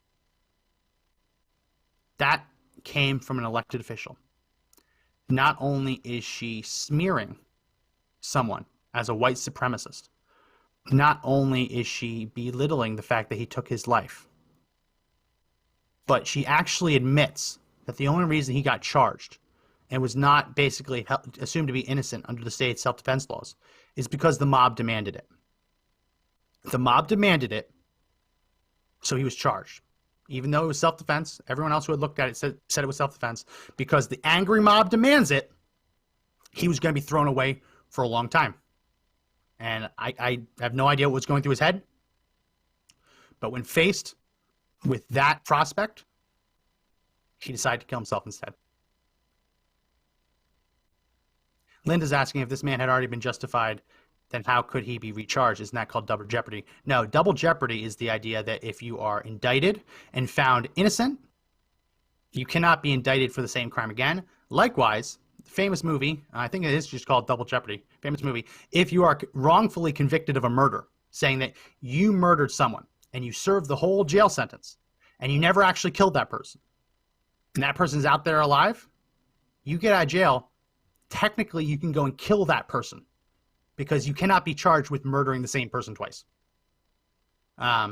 That came from an elected official. Not only is she smearing someone as a white supremacist, not only is she belittling the fact that he took his life, but she actually admits that the only reason he got charged and was not basically assumed to be innocent under the state's self-defense laws is because the mob demanded it. The mob demanded it, so he was charged. Even though it was self-defense, everyone else who had looked at it said it was self-defense. Because the angry mob demands it, he was going to be thrown away for a long time. And I have no idea what was going through his head. But when faced with that prospect, he decided to kill himself instead. Linda's asking if this man had already been justified, then how could he be recharged? Isn't that called double jeopardy? No, double jeopardy is the idea that if you are indicted and found innocent, you cannot be indicted for the same crime again. Likewise, the famous movie, I think it is just called Double Jeopardy, famous movie, if you are wrongfully convicted of a murder, saying that you murdered someone and you served the whole jail sentence and you never actually killed that person, and that person's out there alive, you get out of jail, technically you can go and kill that person, because you cannot be charged with murdering the same person twice.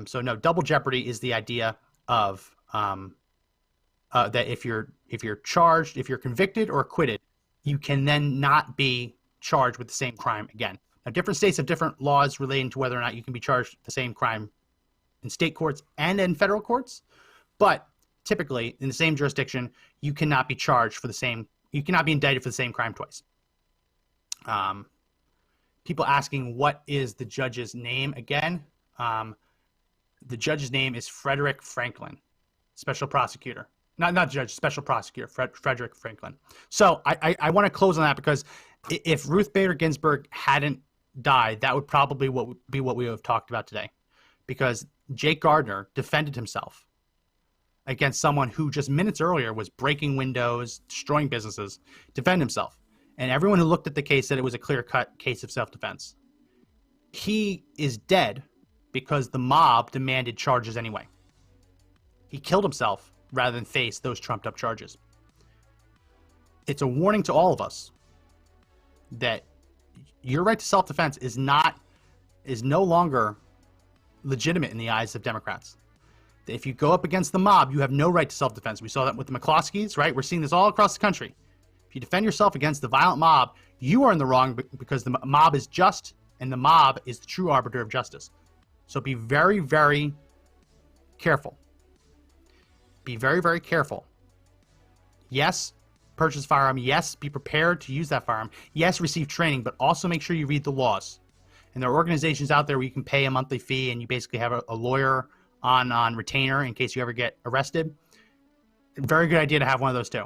So no, double jeopardy is the idea of that if you're charged, if you're convicted or acquitted, you can then not be charged with the same crime again. Now, different states have different laws relating to whether or not you can be charged with the same crime in state courts and in federal courts, but typically in the same jurisdiction, you cannot be charged for the same. You cannot be indicted for the same crime twice. People asking what is the judge's name again? The judge's name is Frederick Franklin, special prosecutor. Not judge, special prosecutor, Frederick Franklin. So I want to close on that because if Ruth Bader Ginsburg hadn't died, that would probably be what we have talked about today. Because Jake Gardner defended himself against someone who just minutes earlier was breaking windows, destroying businesses, defend himself. And everyone who looked at the case said it was a clear-cut case of self-defense. He is dead because the mob demanded charges anyway. He killed himself rather than face those trumped-up charges. It's a warning to all of us that your right to self-defense is no longer legitimate in the eyes of Democrats. If you go up against the mob, you have no right to self-defense. We saw that with the McCloskeys, right? We're seeing this all across the country. If you defend yourself against the violent mob, you are in the wrong because the mob is just and the mob is the true arbiter of justice. So be very, very careful. Be very, very careful. Yes, purchase a firearm. Yes, be prepared to use that firearm. Yes, receive training, but also make sure you read the laws. And there are organizations out there where you can pay a monthly fee and you basically have a lawyer on retainer in case you ever get arrested. Very good idea to have one of those too.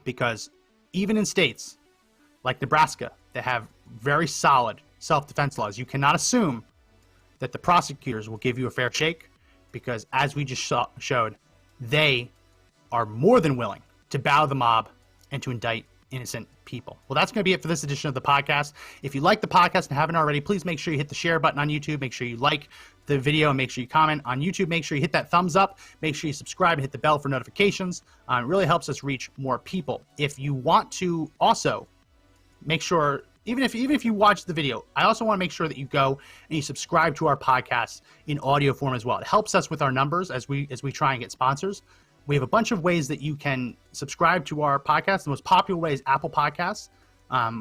Because even in states like Nebraska that have very solid self-defense laws, you cannot assume that the prosecutors will give you a fair shake, because as we just showed, they are more than willing to bow the mob and to indict innocent people. Well, that's going to be it for this edition of the podcast. If you like the podcast and haven't already, please make sure you hit the share button on YouTube. Make sure you like the video and make sure you comment on YouTube. Make sure you hit that thumbs up. Make sure you subscribe and hit the bell for notifications. It really helps us reach more people. If you want to also make sure, even if you watch the video, I also want to make sure that you go and you subscribe to our podcast in audio form as well. It helps us with our numbers as we try and get sponsors. We have a bunch of ways that you can subscribe to our podcast. The most popular way is Apple Podcasts.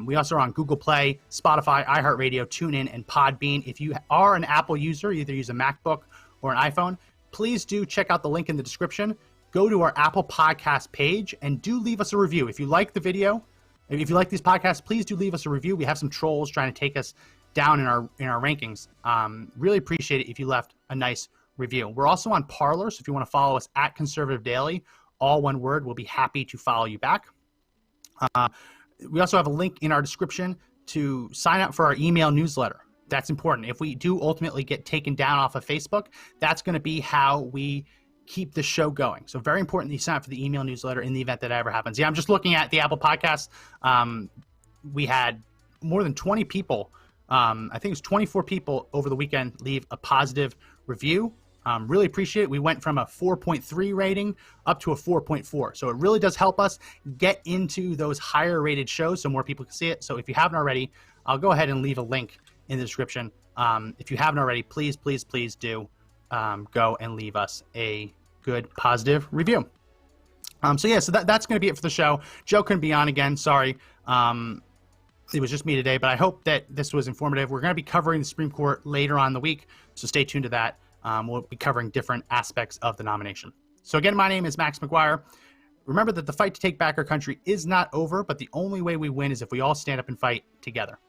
We also are on Google Play, Spotify, iHeartRadio, TuneIn, and Podbean. If you are an Apple user, either use a MacBook or an iPhone, please do check out the link in the description. go to our Apple Podcast page and do leave us a review. If you like the video, if you like these podcasts, please do leave us a review. We have some trolls trying to take us down in our rankings. Really appreciate it if you left a nice review. We're also on Parler, so if you want to follow us at Conservative Daily, all one word, we'll be happy to follow you back. We also have a link in our description to sign up for our email newsletter. That's important. If we do ultimately get taken down off of Facebook, that's going to be how we keep the show going. So very important that you sign up for the email newsletter in the event that ever happens. Yeah, I'm just looking at the Apple Podcast. We had more than 20 people, I think it was 24 people over the weekend, leave a positive review. Really appreciate it. We went from a 4.3 rating up to a 4.4. So it really does help us get into those higher rated shows so more people can see it. So if you haven't already, I'll go ahead and leave a link in the description. If you haven't already, please, please, please do go and leave us a good positive review. So that's going to be it for the show. Joe couldn't be on again. Sorry. It was just me today, but I hope that this was informative. We're going to be covering the Supreme Court later on in the week, so stay tuned to that. We'll be covering different aspects of the nomination. So again, my name is Max McGuire. Remember that the fight to take back our country is not over, but the only way we win is if we all stand up and fight together.